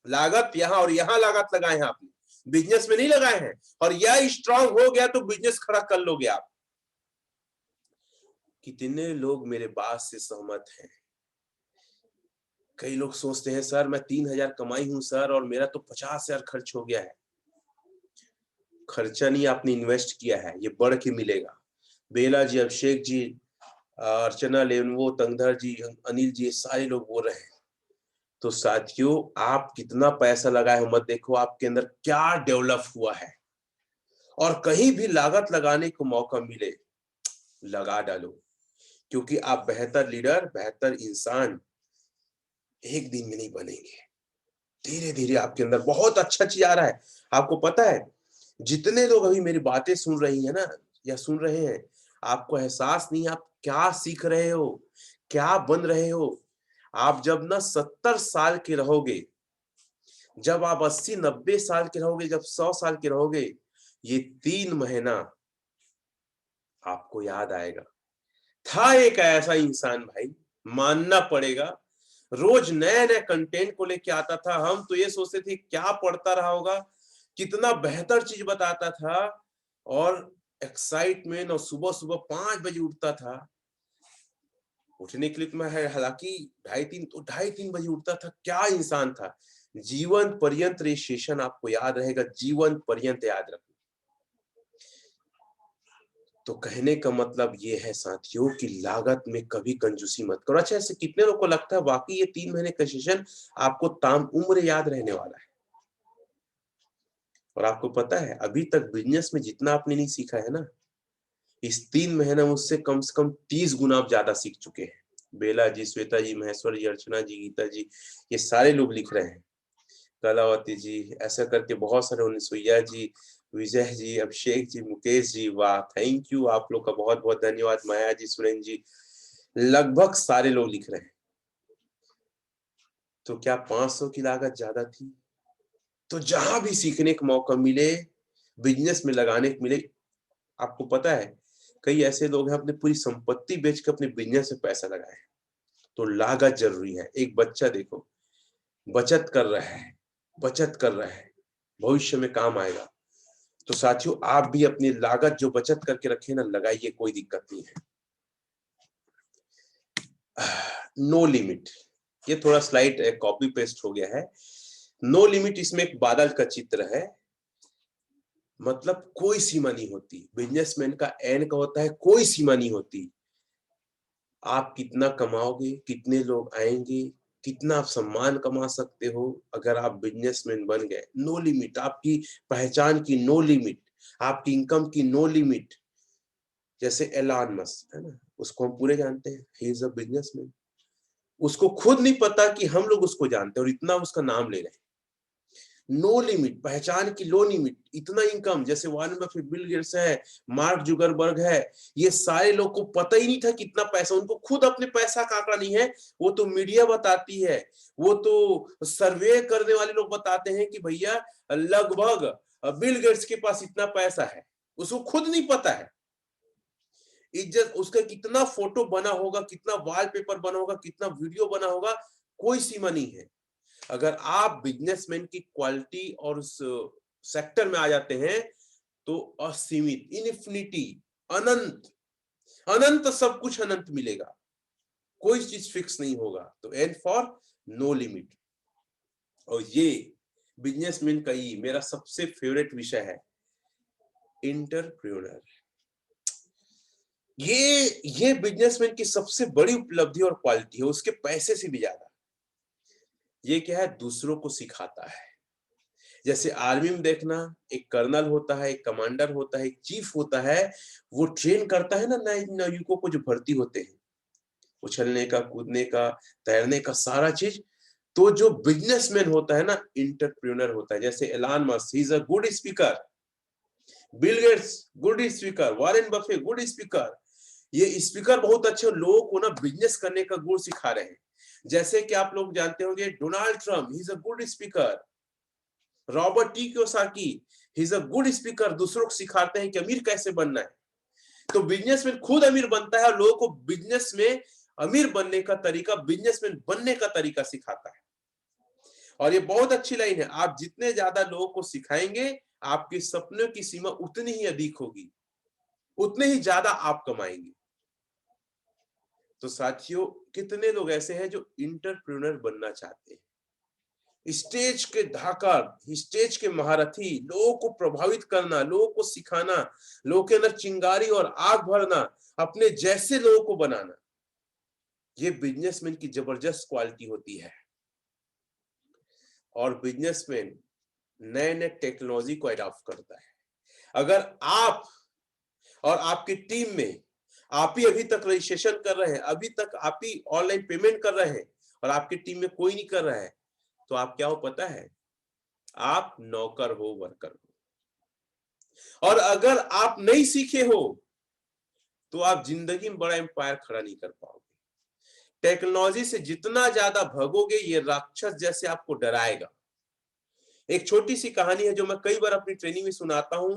लागत यहां और यहां लागत लगाए हैं आपने, बिजनेस में नहीं लगाए हैं। और यह स्ट्रांग हो गया तो बिजनेस खड़ा कर लोगे आप। कितने लोग मेरे बात से सहमत हैं? कई लोग सोचते हैं सर मैं 3,000 कमाई हूं सर और मेरा तो 50,000 खर्च हो गया है। खर्चा नहीं, आपने इन्वेस्ट किया है, ये बढ़ के मिलेगा। बेला जी, अभिषेक जी, अर्चना लेनवो, तंगधर जी, अनिल जी, सारे लोग बोल रहे हैं। तो साथियों, आप कितना पैसा लगाए हो मत देखो, आपके अंदर क्या डेवलप हुआ है। और कहीं भी लागत लगाने को मौका मिले लगा डालो, क्योंकि आप बेहतर लीडर, बेहतर इंसान एक दिन में नहीं बनेंगे। धीरे धीरे आपके अंदर बहुत अच्छा चीज आ रहा है। आपको पता है, जितने लोग अभी मेरी बातें सुन रही है ना या सुन रहे हैं, आपको एहसास नहीं आप क्या सीख रहे हो, क्या बन रहे हो। आप जब ना 70 साल के रहोगे, जब आप 80-90 साल के रहोगे, जब 100 साल के रहोगे, ये 3 महीना आपको याद आएगा। था एक ऐसा इंसान भाई, मानना पड़ेगा, रोज नए नए कंटेंट को लेके आता था। हम तो ये सोचते थे क्या पढ़ता रहा होगा, कितना बेहतर चीज बताता था। और एक्साइटमेंट, और सुबह सुबह 5 बजे उठता था। उठने के लिए तो मैं हालांकि 2:30 बजे उठता था। क्या इंसान था। जीवन पर्यंत रजिस्ट्रेशन आपको याद रहेगा, जीवन पर्यंत याद रखना। तो कहने का मतलब ये है साथियों कि लागत में कभी कंजूसी मत करो। अच्छा, ऐसे कितने लोगों को लगता है वाकई ये 3 महीने का सेशन आपको ताम उम्र याद रहने वाला है? और आपको पता है अभी तक बिजनेस में जितना आपने नहीं सीखा है ना, इस 3 महीने में उससे कम से कम 30 गुना आप ज्यादा सीख चुके हैं। बेला जी, श्वेता जी, महेश्वर जी, अर्चना जी, गीता जी, ये सारे लोग लिख रहे हैं। कलावती जी, ऐसा करके बहुत सारे, सुइया जी, विजय जी, अभिषेक जी, मुकेश जी, वाह थैंक यू, आप लोग का बहुत बहुत धन्यवाद। माया जी, सुरेंद्र जी, लगभग सारे लोग लिख रहे हैं। तो क्या 500 की लागत ज्यादा थी? तो जहां भी सीखने का मौका मिले, बिजनेस में लगाने को मिले। आपको पता है कई ऐसे लोग हैं अपनी पूरी संपत्ति बेच के अपने बिजनेस में पैसा लगाए। तो लागत जरूरी है। एक बच्चा देखो, बचत कर रहा है, बचत कर रहा है, भविष्य में काम आएगा। तो साथियों, आप भी अपनी लागत जो बचत करके रखे ना, लगाइए, कोई दिक्कत नहीं है। नो लिमिट, ये थोड़ा स्लाइड कॉपी पेस्ट हो गया है। नो लिमिट, इसमें एक बादल का चित्र है। मतलब कोई सीमा नहीं होती। बिजनेसमैन का एंड का होता है, कोई सीमा नहीं होती। आप कितना कमाओगे, कितने लोग आएंगे, कितना आप सम्मान कमा सकते हो अगर आप बिजनेसमैन बन गए। नो लिमिट, आपकी पहचान की नो लिमिट, आपकी इनकम की नो लिमिट। जैसे एलन मस्क है ना, उसको हम पूरे जानते हैं, ही इज अ बिजनेसमैन। उसको खुद नहीं पता कि हम लोग उसको जानते हैं और इतना उसका नाम ले रहे हैं। नो लिमिट, पहचान की लो लिमिट, इतना इनकम। जैसे वॉरेन बफेट, बिल गेट्स है, मार्क जुगरबर्ग है, ये सारे लोग को पता ही नहीं था कितना पैसा, उनको खुद अपने पैसा का आंकड़ा नहीं है। वो तो मीडिया बताती है, वो तो सर्वे करने वाले लोग बताते हैं कि भैया लगभग बिल गेट्स के पास इतना पैसा है, उसको खुद नहीं पता है। इज्जत उसका कितना फोटो बना होगा, कितना वॉलपेपर बना होगा, कितना वीडियो बना होगा, कोई सीमा नहीं है। अगर आप बिजनेसमैन की क्वालिटी और उस सेक्टर में आ जाते हैं तो असीमित, इनफिनिटी, अनंत, अनंत सब कुछ अनंत मिलेगा, कोई चीज फिक्स नहीं होगा। तो एन फॉर नो लिमिट। और ये बिजनेसमैन का ही मेरा सबसे फेवरेट विषय है, इंटरप्रेन्योर। ये बिजनेसमैन की सबसे बड़ी उपलब्धि और क्वालिटी है, उसके पैसे से भी ज्यादा। ये क्या है, दूसरों को सिखाता है। जैसे आर्मी में देखना, एक कर्नल होता है, एक कमांडर होता है, एक चीफ होता है, वो ट्रेन करता है ना नए नाविकों को जो भर्ती होते हैं, उछलने का, कूदने का, तैरने का, सारा चीज। तो जो बिजनेसमैन होता है ना, इंटरप्रेन्योर होता है। जैसे Elon Musk, he is a good speaker, Bill Gates good speaker, Warren Buffett good speaker. ये स्पीकर बहुत अच्छे लोगों को ना बिजनेस करने का गुण सिखा रहे हैं। जैसे कि आप लोग जानते होंगे Donald Trump, he is a good speaker. Robert T Kiyosaki, he is a good speaker, दूसरों को सिखाते हैं कि अमीर कैसे बनना है। तो बिजनेसमैन खुद अमीर बनता है और लोगों को बिजनेस में अमीर बनने का तरीका, बिजनेसमैन बनने का तरीका सिखाता है। और ये बहुत अच्छी लाइन है, आप जितने ज्यादा लोगों को सिखाएंगे, आपके सपनों की सीमा उतनी ही अधिक होगी, उतने ही ज्यादा आप कमाएंगे। तो साथियों, कितने लोग ऐसे हैं जो इंटरप्रेन्योर बनना चाहते हैं, स्टेज के धाकर, स्टेज के महारथी, लोगों को प्रभावित करना, लोगों को सिखाना, लोगों के अंदर चिंगारी और आग भरना, अपने जैसे लोगों को बनाना। ये बिजनेसमैन की जबरदस्त क्वालिटी होती है। और बिजनेसमैन नए नए टेक्नोलॉजी को अडॉप्ट करता है। अगर आप और आपकी टीम में आप ही अभी तक रजिस्ट्रेशन कर रहे हैं, अभी तक आप ही ऑनलाइन पेमेंट कर रहे हैं और आपकी टीम में कोई नहीं कर रहा है, तो आप क्या हो पता है, आप नौकर हो, वर्कर हो। और अगर आप नहीं सीखे हो तो आप जिंदगी में बड़ा एम्पायर खड़ा नहीं कर पाओगे। टेक्नोलॉजी से जितना ज्यादा भगोगे, ये राक्षस जैसे आपको डराएगा। एक छोटी सी कहानी है जो मैं कई बार अपनी ट्रेनिंग में सुनाता हूं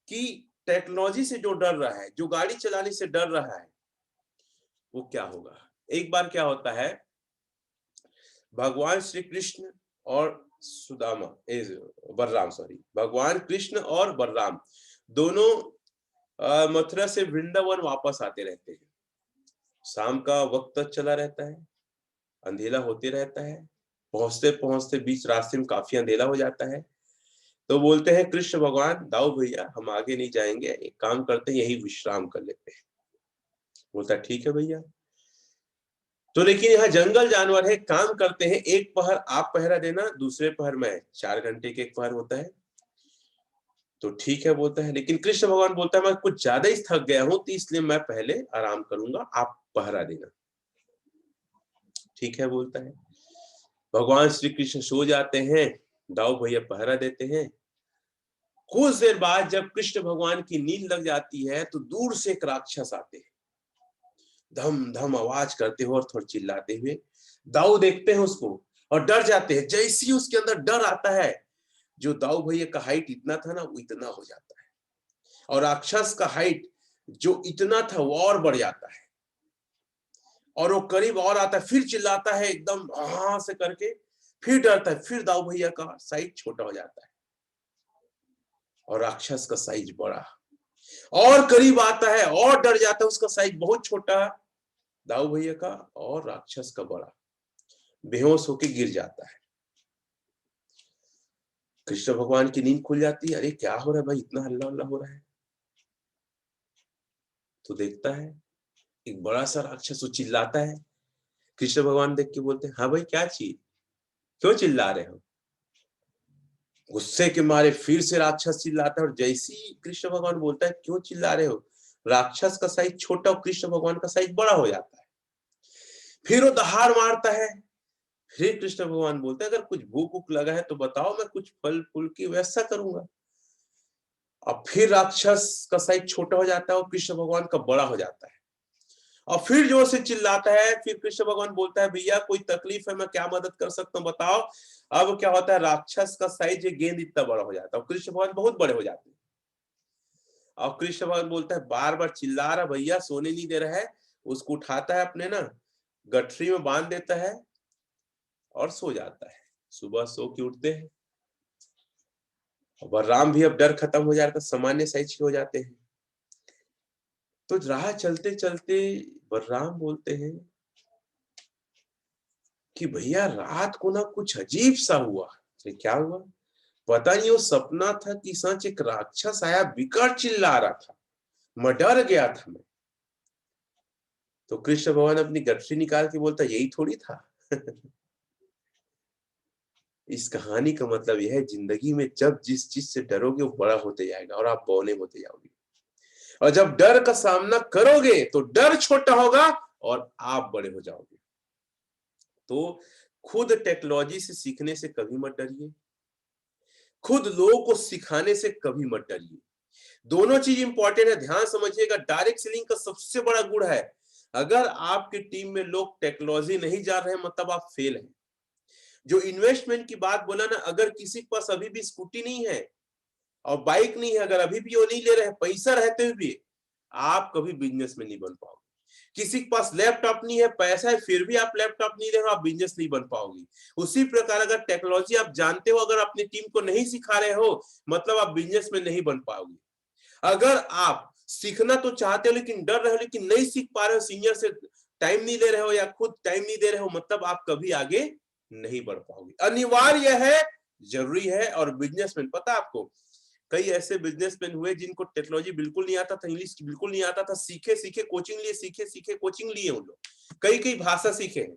कि टेक्नोलॉजी से जो डर रहा है, जो गाड़ी चलाने से डर रहा है, वो क्या होगा। एक बार क्या होता है, भगवान श्री कृष्ण और सुदामा, बलराम, सॉरी, भगवान कृष्ण और बलराम दोनों मथुरा से वृंदावन वापस आते रहते हैं। शाम का वक्त तक चला रहता है, अंधेरा होते रहता है, पहुंचते पहुंचते बीच रास्ते में काफी अंधेरा हो जाता है। तो बोलते हैं कृष्ण भगवान, दाऊ भैया हम आगे नहीं जाएंगे, एक काम करते हैं यही विश्राम कर लेते हैं। बोलता ठीक है भैया। तो लेकिन यहाँ जंगल जानवर है, काम करते हैं, एक पहर आप पहरा देना, दूसरे पहर मैं, 4 घंटे के एक पहर होता है। तो ठीक है बोलता है, लेकिन कृष्ण भगवान बोलता है मैं कुछ ज्यादा ही थक गया हूं, तो इसलिए मैं पहले आराम करूंगा, आप पहरा देना। ठीक है बोलता है। भगवान श्री कृष्ण सो जाते हैं, दाऊ भैया पहरा देते हैं। कुछ देर बाद जब कृष्ण भगवान की नींद लग जाती है तो दूर से एक राक्षस आते हैं, धम धम आवाज करते हुए और थोड़ा चिल्लाते हुए। दाऊ देखते हैं उसको और डर जाते हैं। जैसे ही उसके अंदर डर आता है, जो दाऊ भैया का हाइट इतना था ना, वो इतना हो जाता है, और राक्षस का हाइट जो इतना था वो और बढ़ जाता है, और वो करीब और आता है, फिर चिल्लाता है एकदम हाँ से करके, फिर डरता है, फिर दाऊ भैया का साइज छोटा हो जाता है और राक्षस का साइज बड़ा, और करीब आता है और डर जाता है, उसका साइज बहुत छोटा दाऊ भैया का और राक्षस का बड़ा, बेहोश होके गिर जाता है। कृष्ण भगवान की नींद खुल जाती है, अरे क्या हो रहा है भाई, इतना हल्ला हल्ला हो रहा है। तो देखता है एक बड़ा सा राक्षस, वो चिल्लाता है, कृष्ण भगवान देख के बोलते हैं, हाँ भाई क्या चीज, क्यों चिल्ला रहे हो? गुस्से के मारे फिर से राक्षस चिल्लाता है, और जैसे ही कृष्ण भगवान बोलता है क्यों चिल्ला रहे हो, राक्षस का साइज छोटा और कृष्ण भगवान का साइज बड़ा हो जाता है। फिर वो दहाड़ मारता है। फिर कृष्ण भगवान बोलते हैं, अगर कुछ भूख भूख लगा है तो बताओ, मैं कुछ फल फूल की व्यवस्था करूंगा। और फिर राक्षस का साइज छोटा हो जाता है और कृष्ण भगवान का बड़ा हो जाता है। और फिर जोर से चिल्लाता है। फिर कृष्ण भगवान बोलता है, भैया कोई तकलीफ है, मैं क्या मदद कर सकता हूँ बताओ। अब क्या होता है, राक्षस का साइज गेंद इतना बड़ा हो जाता है और कृष्ण भगवान बहुत बड़े हो जाते हैं। और कृष्ण भगवान बोलता है, बार बार चिल्ला रहा भैया, सोने नहीं दे रहा है। उसको उठाता है, अपने ना गठरी में बांध देता है और सो जाता है। सुबह सो के उठते हैं, बलराम भी अब डर खत्म हो जाता है, सामान्य साइज के हो जाते हैं। तो राह चलते चलते बलराम बोलते हैं कि भैया रात को ना कुछ अजीब सा हुआ। तो क्या हुआ? पता नहीं, वो सपना था कि सच एक राक्षस आया, विकट चिल्ला रहा था, मैं डर गया था मैं। तो कृष्ण भगवान अपनी गठरी निकाल के बोलता, यही थोड़ी था। इस कहानी का मतलब यह है, जिंदगी में जब जिस चीज से डरोगे वो बड़ा होते जाएगा और आप बौने होते जाओगे। और जब डर का सामना करोगे तो डर छोटा होगा और आप बड़े हो जाओगे। तो खुद टेक्नोलॉजी से सीखने से कभी मत डरिए, खुद लोगों को सिखाने से कभी मत डरिए। दोनों चीज इंपॉर्टेंट है, ध्यान समझिएगा। डायरेक्ट सेलिंग का सबसे बड़ा गुण है, अगर आपकी टीम में लोग टेक्नोलॉजी नहीं जान रहे मतलब आप फेल हैं। जो इन्वेस्टमेंट की बात बोला ना, अगर किसी के पास अभी भी स्कूटी नहीं है और बाइक नहीं है, अगर अभी भी वो नहीं ले रहे हैं, पैसा रहते हुए भी, आप कभी बिजनेस में नहीं बन पाओगे। किसी के पास लैपटॉप नहीं है, पैसा है, फिर भी आप लैपटॉप नहीं ले रहे हो, आप बिजनेस नहीं बन पाओगे। उसी प्रकार अगर टेक्नोलॉजी आप जानते हो, अगर अपनी टीम को नहीं सिखा रहे हो, मतलब आप बिजनेस में नहीं बन पाओगे। अगर आप सीखना तो चाहते हो लेकिन डर रहे हो, लेकिन नहीं सीख पा रहे हो, सीनियर से टाइम नहीं दे रहे हो या खुद टाइम नहीं दे रहे हो, मतलब आप कभी आगे नहीं बढ़ पाओगे। अनिवार्य है, जरूरी है। और बिजनेसमैन, पता आपको, कई ऐसे बिजनेसमैन हुए जिनको टेक्नोलॉजी बिल्कुल नहीं आता था, इंग्लिश बिल्कुल नहीं आता था, सीखे सीखे कोचिंग लिए, सीखे सीखे कोचिंग लिए उन लोग, कई कई भाषा सीखे हैं।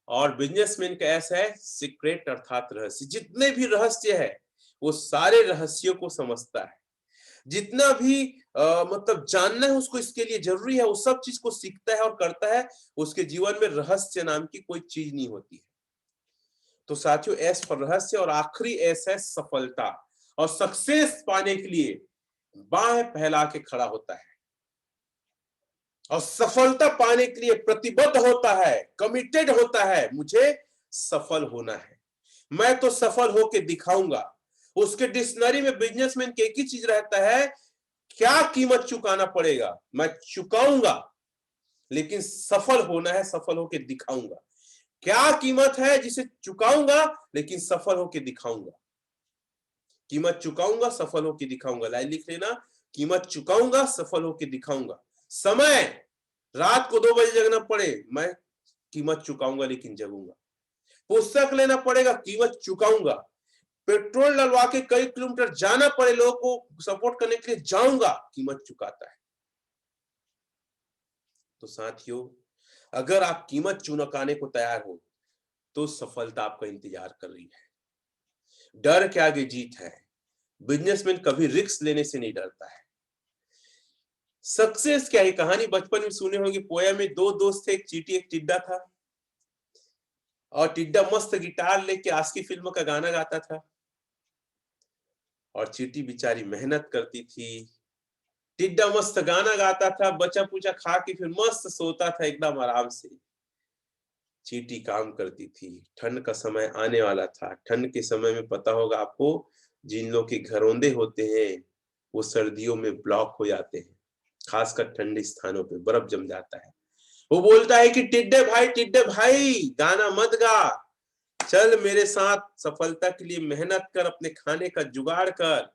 और बिजनेसमैन का ऐसा है, सीक्रेट अर्थात रहस्य, जितने भी रहस्य है वो सारे रहस्यों को समझता है। जितना भी मतलब जानना है उसको, इसके लिए जरूरी है, वो सब चीज को सीखता है और करता है। उसके जीवन में रहस्य नाम की कोई चीज नहीं होती है। तो साथियों, एस पर रहस्य, और आखिरी एस है सफलता। और सक्सेस पाने के लिए बाहें फैला के खड़ा होता है, और सफलता पाने के लिए प्रतिबद्ध होता है, कमिटेड होता है। मुझे सफल होना है, मैं तो सफल होके दिखाऊंगा। उसके डिक्शनरी में बिजनेसमैन के एक ही चीज रहता है, क्या कीमत चुकाना पड़ेगा मैं चुकाऊंगा, लेकिन सफल होना है, सफल होके दिखाऊंगा। क्या कीमत है जिसे चुकाऊंगा, लेकिन सफल होके दिखाऊंगा। कीमत चुकाऊंगा, सफल होके दिखाऊंगा। लाइन लिख लेना, कीमत चुकाऊंगा, सफल होके दिखाऊंगा। समय, रात को 2 बजे जगना पड़े, मैं कीमत चुकाऊंगा लेकिन जगूंगा। पुस्तक लेना पड़ेगा, कीमत चुकाऊंगा। पेट्रोल डलवा के कई किलोमीटर जाना पड़े, लोगों को सपोर्ट करने के लिए जाऊंगा, कीमत चुकाता है। तो साथियों, अगर आप कीमत चुकाने को तैयार हो तो सफलता आपका इंतजार कर रही है। डर के आगे जीत है। बिजनेसमैन कभी रिस्क लेने से नहीं डरता है। सक्सेस क्या है, कहानी बचपन में सुने होंगे, पोया में 2 दोस्त थे, एक चींटी एक टिड्डा था। और टिड्डा मस्त गिटार लेके आस्की फिल्म का गाना गाता था, और चींटी बेचारी मेहनत करती थी। टिड्डा मस्त गाना गाता था, बचा पूचा खा के फिर मस्त सोता था एकदम आराम से। चींटी काम करती थी। ठंड का समय आने वाला था। ठंड के समय में पता होगा आपको, जिन लोग के घरौंदे होते हैं वो सर्दियों में ब्लॉक हो जाते हैं, खासकर ठंडे स्थानों पे बर्फ जम जाता है। वो बोलता है कि टिड्डे भाई गाना मत गा, चल मेरे साथ सफलता के लिए मेहनत कर, अपने खाने का जुगाड़ कर।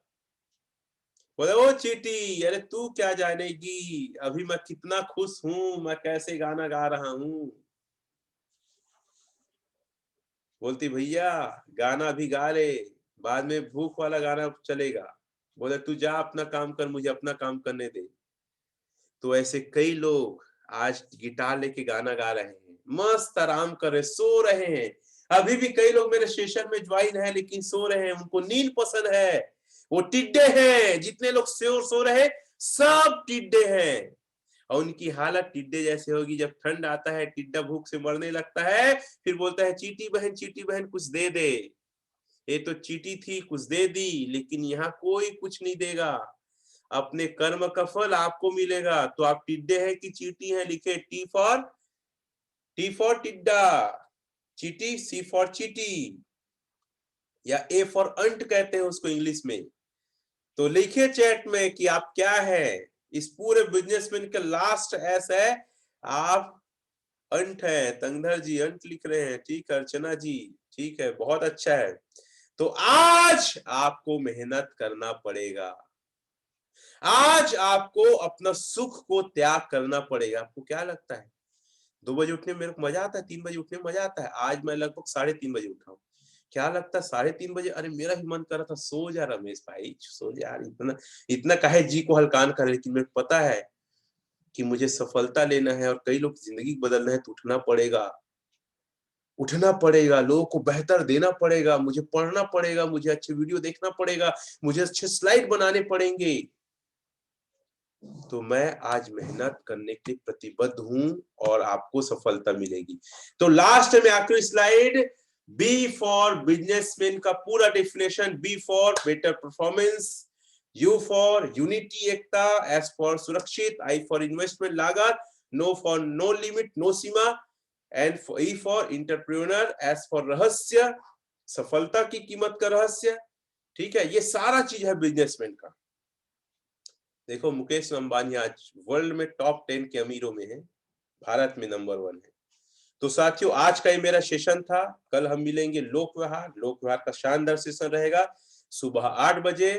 बोले, ओ चींटी, अरे तू क्या जानेगी, अभी मैं कितना खुश हूं, मैं कैसे गाना गा रहा हूं। बोलती, भैया गाना भी गा ले, बाद में भूख वाला गाना चलेगा। बोले, तू जा अपना काम कर, मुझे अपना काम करने दे। तो ऐसे कई लोग आज गिटार लेके गाना गा रहे हैं, मस्त आराम कर रहे, सो रहे हैं। अभी भी कई लोग मेरे सेशन में ज्वाइन है लेकिन सो रहे हैं, उनको नींद पसंद है, वो टिड्डे हैं। जितने लोग सो रहे हैं सब टिड्डे हैं, और उनकी हालत टिड्डे जैसे होगी। जब ठंड आता है टिड्डा भूख से मरने लगता है, फिर बोलता है चींटी बहन कुछ दे दे। ये तो चींटी थी, कुछ दे दी, लेकिन यहाँ कोई कुछ नहीं देगा। अपने कर्म का फल आपको मिलेगा। तो आप टिड्डे हैं कि चींटी हैं, लिखे टी फॉर टिड्डा, चींटी, सी फॉर चींटी, या ए फॉर अंट कहते हैं उसको इंग्लिश में। तो लिखिए चैट में कि आप क्या है। इस पूरे बिजनेसमैन का लास्ट एस है, आप अंट है। तंगधर जी अंट लिख रहे हैं, ठीक है। अर्चना जी ठीक है, बहुत अच्छा है। तो आज आपको मेहनत करना पड़ेगा, आज आपको अपना सुख को त्याग करना पड़ेगा। आपको क्या लगता है 2 बजे उठने में मेरे को मजा आता है, 3 बजे उठने में मजा आता है? आज मैं लगभग 3:30 बजे उठा हूँ। क्या लगता है 3:30 बजे? अरे मेरा ही मन कर रहा था सो जा रमेश भाई, सो जा यार, इतना इतना काहे जी को हलकान कर। लेकिन मेरे को पता है कि मुझे सफलता लेना है और कई लोग की जिंदगी बदलना है, तो उठना पड़ेगा, उठना पड़ेगा, लोगों को बेहतर देना पड़ेगा, मुझे पढ़ना पड़ेगा, मुझे अच्छे वीडियो देखना पड़ेगा, मुझे अच्छे स्लाइड बनाने पड़ेंगे। तो मैं आज मेहनत करने के लिए प्रतिबद्ध हूं और आपको सफलता मिलेगी। तो लास्ट में आखिरी स्लाइड, बी फॉर बिजनेसमैन का पूरा definition. B for better performance, U for unity एकता, एस फॉर सुरक्षित, आई फॉर इन्वेस्टमेंट लागत, N for no limit no सीमा, and E for entrepreneur, S for रहस्य, सफलता की कीमत का रहस्य। ठीक है, ये सारा चीज है बिजनेसमैन का। देखो मुकेश अंबानी आज वर्ल्ड में टॉप 10 के अमीरों में है, भारत में नंबर 1 है। तो साथियों आज का ये मेरा सेशन था। कल हम मिलेंगे लोक व्यवहार का शानदार सेशन रहेगा सुबह 8 बजे।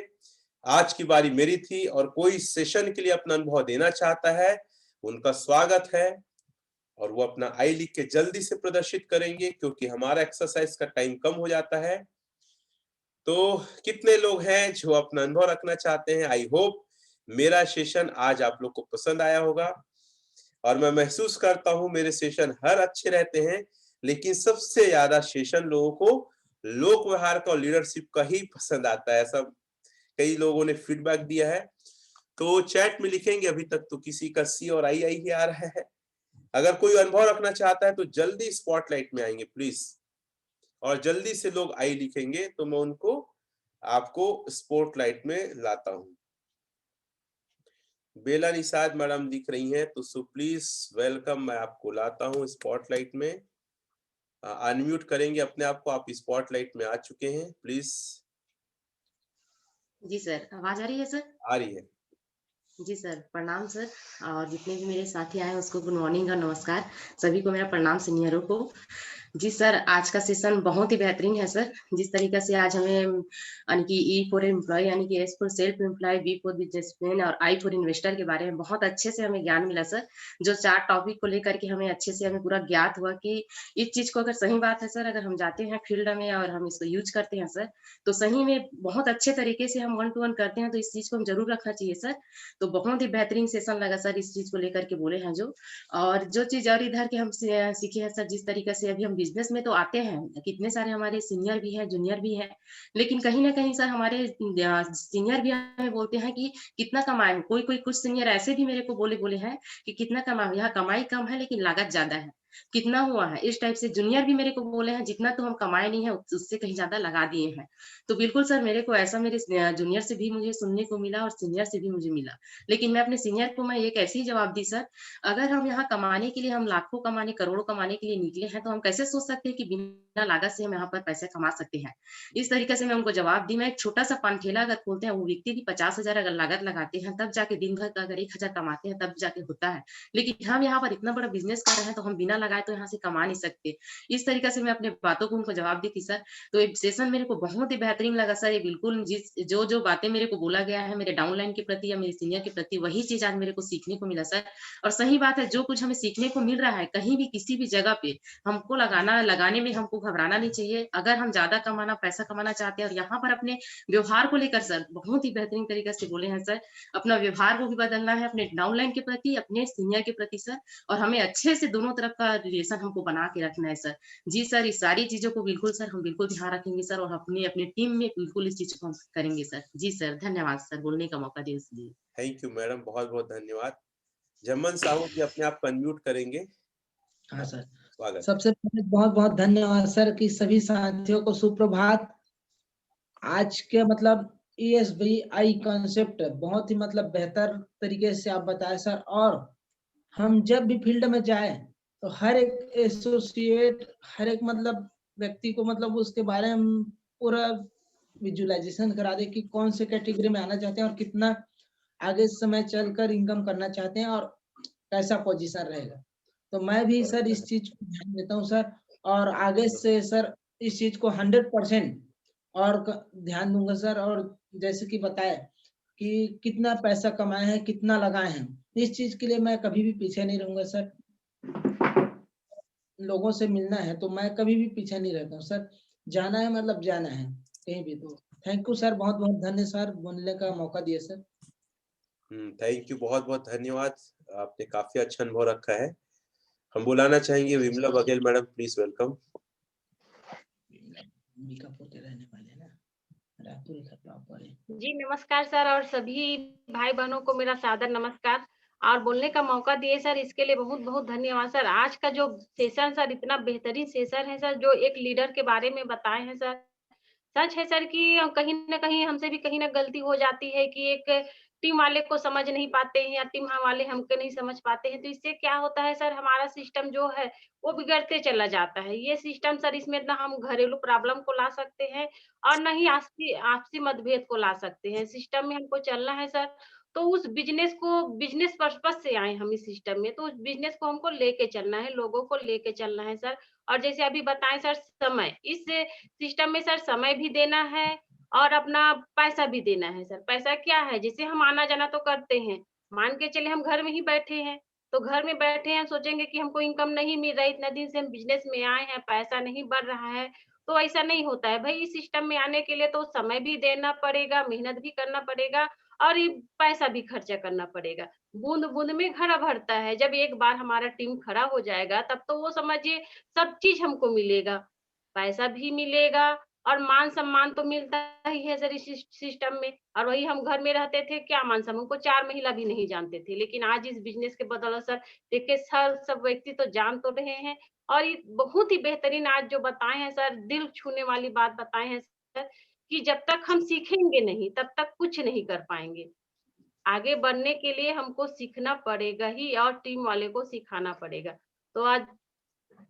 आज की बारी मेरी थी, और कोई सेशन के लिए अपना अनुभव देना चाहता है उनका स्वागत है, और वो अपना आई लिख के जल्दी से प्रदर्शित करेंगे, क्योंकि हमारा एक्सरसाइज का टाइम कम हो जाता है। तो कितने लोग हैं जो अपना अनुभव रखना चाहते हैं? आई होप मेरा सेशन आज आप लोग को पसंद आया होगा, और मैं महसूस करता हूं मेरे सेशन हर अच्छे रहते हैं, लेकिन सबसे ज्यादा सेशन लोगों को लोक व्यवहार का और लीडरशिप का ही पसंद आता है। ऐसा कई लोगों ने फीडबैक दिया है। तो चैट में लिखेंगे, अभी तक तो किसी का सी और आई ही आ रहा है। अगर कोई अनुभव रखना चाहता है तो जल्दी स्पॉटलाइट में आएंगे प्लीज, और जल्दी से लोग आई लिखेंगे तो मैं उनको आपको स्पॉटलाइट में लाता हूं। बेला निषाद मैडम दिख रही हैं, तो सो प्लीज वेलकम, मैं आपको लाता हूं स्पॉटलाइट में। अनम्यूट करेंगे अपने आप को, आप स्पॉटलाइट में आ चुके हैं, प्लीज। जी सर, आवाज आ रही है सर? आ रही है। जी सर, प्रणाम सर। और जितने भी मेरे साथी आए हैं उसको गुड मॉर्निंग और नमस्कार। सभी को मेरा प्रणाम, सीनियरों को। जी सर, आज का सेशन बहुत ही बेहतरीन है सर। जिस तरीके से आज हमें यानी कि ई फॉर एम्प्लॉय यानी कि S for self employ, B for businessman और आई फॉर इन्वेस्टर के बारे में बहुत अच्छे से हमें ज्ञान मिला सर। जो 4 टॉपिक को लेकर के हमें अच्छे से हमें पूरा ज्ञात हुआ कि इस चीज को, अगर सही बात है सर, अगर हम जाते हैं फील्ड में और हम इसको यूज करते हैं सर, तो सही में बहुत अच्छे तरीके से हम 1 टू 1 करते हैं, तो इस चीज को हम जरूर रखना चाहिए सर। तो बहुत ही बेहतरीन सेशन लगा सर, इस चीज को लेकर के बोले हैं जो। और जो चीज और इधर के हम सीखे हैं सर, जिस तरीके से अभी हम बिजनेस में तो आते हैं, कितने सारे हमारे सीनियर भी हैं, जूनियर भी हैं, लेकिन कहीं ना कहीं सर हमारे सीनियर भी हमें बोलते हैं कि कितना कमाए। कोई कोई कुछ सीनियर ऐसे भी मेरे को बोले बोले हैं कि कितना कमाए, यहाँ कमाई कम है लेकिन लागत ज्यादा है, कितना हुआ है। इस टाइप से जूनियर भी मेरे को बोले हैं, जितना तो हम कमाए नहीं है उससे कहीं ज्यादा लगा दिए हैं। तो बिल्कुल सर, मेरे को ऐसा मेरे जूनियर से भी मुझे सुनने को मिला और सीनियर से भी मुझे मिला। लेकिन मैं अपने सीनियर को मैं एक ऐसे ही जवाब दी सर, अगर हम यहाँ कमाने के लिए, हम लाखों कमाने, करोड़ों कमाने के लिए निकले हैं, तो हम कैसे सोच सकते हैं कि बिना लागत से हम यहाँ पर पैसे कमा सकते हैं। इस तरीके से मैं उनको जवाब दी। मैं एक छोटा सा पान ठेला अगर खोलते हैं, वो व्यक्ति भी 50,000 अगर लागत लगाते हैं, तब जाके दिन भर का अगर 1,000 कमाते हैं, तब जाके होता है। लेकिन हम यहाँ पर इतना बड़ा बिजनेस कर रहे हैं, तो हम बिना लगाए तो यहाँ से कमा नहीं सकते। इस तरीके से मैं अपने बातों को उनको जवाब दी थी सर। तो ये सेशन मेरे को बहुत ही बेहतरीन लगा सर। ये बिल्कुल जो बातें मेरे को बोला गया है मेरे डाउनलाइन के प्रति या मेरे सीनियर के प्रति, वही चीज़ आज मेरे को सीखने को मिला सर। और सही बात है, जो कुछ हमें सीखने को मिल रहा है, कहीं भी किसी भी जगह पे हमको लगाने में हमको घबराना नहीं चाहिए। अगर हम ज़्यादा कमाना, पैसा कमाना चाहते हैं और यहाँ पर अपने व्यवहार को लेकर सर बहुत ही बेहतरीन तरीके से बोले हैं सर। अपना व्यवहार को भी बदलना है अपने डाउनलाइन के प्रति, अपने सीनियर के प्रति सर, और हमें अच्छे से दोनों तरफ का रिलेशन हमको बना के रखना है सर। जी सर, इस सारी चीज़ों को बिल्कुल सर हम बिल्कुल ध्यान रखेंगे सर, और अपने अपने टीम में बिल्कुल इस चीज़ को हम करेंगे सर। जी सर, धन्यवाद सर बोलने का मौका दिए इसलिए। थैंक यू मैडम, बहुत-बहुत धन्यवाद। जमन साहू जी अपने आप को अनम्यूट करेंगे। हाँ सर, स्वागत है। सबसे पहले बहुत-बहुत धन्यवाद सर कि सभी साथियों को सुप्रभात। आज के मतलब ESBI कॉन्सेप्ट बहुत ही मतलब बेहतर तरीके से आप बताए सर, और हम जब भी फील्ड में जाए तो हर एक एसोसिएट, हर एक मतलब व्यक्ति को मतलब उसके बारे में पूरा विजुअलाइजेशन करा दे कि कौन से कैटेगरी में आना चाहते हैं और कितना आगे समय चलकर इनकम करना चाहते हैं और कैसा पोजीशन रहेगा। तो मैं भी सर इस चीज को ध्यान देता हूँ सर, और आगे से सर इस चीज को 100% और ध्यान दूंगा सर। और जैसे कि बताए कि कितना पैसा कमाए हैं, कितना लगाए हैं, इस चीज के लिए मैं कभी भी पीछे नहीं रहूंगा सर। लोगों से मिलना है तो मैं कभी भी पीछे नहीं रहता हूँ सर। जाना है मतलब जाना है कहीं भी। तो थैंक यू सर, बहुत बहुत धन्य सर, बोलने का मौका दिया सर। थैंक यू, बहुत-बहुत धन्यवाद। आपने काफ़ी अच्छा अनुभव रखा है। हम बुलाना चाहेंगे Vimla Baghel madam, please welcome. Ambikapur के रहने वाले हैं ना, रायपुर का प्रॉपर है। जी नमस्कार सर, और सभी भाई बहनों को मेरा सादर नमस्कार और बोलने का मौका दिए सर, इसके लिए बहुत बहुत धन्यवाद सर। आज का जो सेशन सर इतना बेहतरीन सेशन है सर, जो एक लीडर के बारे में बताए हैं सर। सच है सर कि कहीं न कहीं हमसे भी कहीं न गलती हो जाती है कि एक टीम वाले को समझ नहीं पाते हैं या टीम वाले हमको नहीं समझ पाते हैं। तो इससे क्या होता है सर, हमारा सिस्टम जो है वो बिगड़ते चला जाता है। ये सिस्टम सर, इसमें ना हम घरेलू प्रॉब्लम को ला सकते हैं और ना ही आपसी आपसी मतभेद को ला सकते हैं। सिस्टम में हमको चलना है सर, तो उस बिज़नेस पर्पज़ से आए हम इस सिस्टम में, तो उस बिज़नेस को हमको लेके चलना है, लोगों को लेके चलना है सर। और जैसे अभी बताएँ सर, समय, इस सिस्टम में सर समय भी देना है और अपना पैसा भी देना है सर। पैसा क्या है, जैसे हम आना-जाना तो करते हैं, मान के चलिए हम घर में ही बैठे हैं, तो घर में बैठे हैं, सोचेंगे कि हमको इनकम नहीं मिल रहा है, इतना दिन से हम बिज़नेस में आए हैं, पैसा नहीं बढ़ रहा है, तो ऐसा नहीं होता है। भई इस सिस्टम में आने के लिए तो समय भी देना पड़ेगा, मेहनत भी करना पड़ेगा और ये पैसा भी खर्चा करना पड़ेगा। बूँद-बूँद में घड़ा भरता है, जब एक बार हमारा टीम खड़ा हो जाएगा, तब तो वो समझिए सब चीज़ हमको मिलेगा। पैसा भी मिलेगा और मान-सम्मान तो मिलता ही है सर इस सिस्टम में। और वही हम घर में रहते थे, क्या मान-सम्मान, हमको 4 महिला भी नहीं जानते थे। लेकिन आज इस बिज़नेस के बदौलत सर देखिए सर सब व्यक्ति तो जान तो रहे हैं, और ये बहुत ही बेहतरीन आज जो बताए हैं सर, दिल छूने वाली बात बताए हैं सर, कि जब तक हम सीखेंगे नहीं, तब तक कुछ नहीं कर पाएँगे। आगे बढ़ने के लिए हमको सीखना पड़ेगा ही और टीम वाले को सिखाना पड़ेगा। तो आज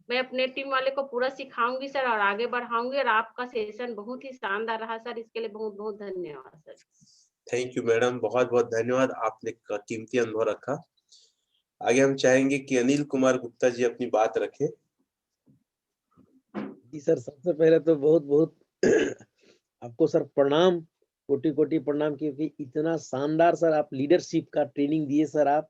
मैं अपने टीम वाले को पूरा सिखाऊँगी सर और आगे बढ़ाऊँगी, और आपका सेशन बहुत ही शानदार रहा सर, इसके लिए बहुत-बहुत धन्यवाद सर। थैंक यू मैडम, बहुत-बहुत धन्यवाद। आपने कीमती अनुभव रखा। आगे हम चाहेंगे कि अनिल कुमार गुप्ता जी अपनी बात रखें। जी सर, सबसे पहले तो बहुत-बहुत आपको सर प्रणाम, कोटि-कोटि प्रणाम, क्योंकि इतना शानदार सर आप लीडरशिप का ट्रेनिंग दिए सर आप।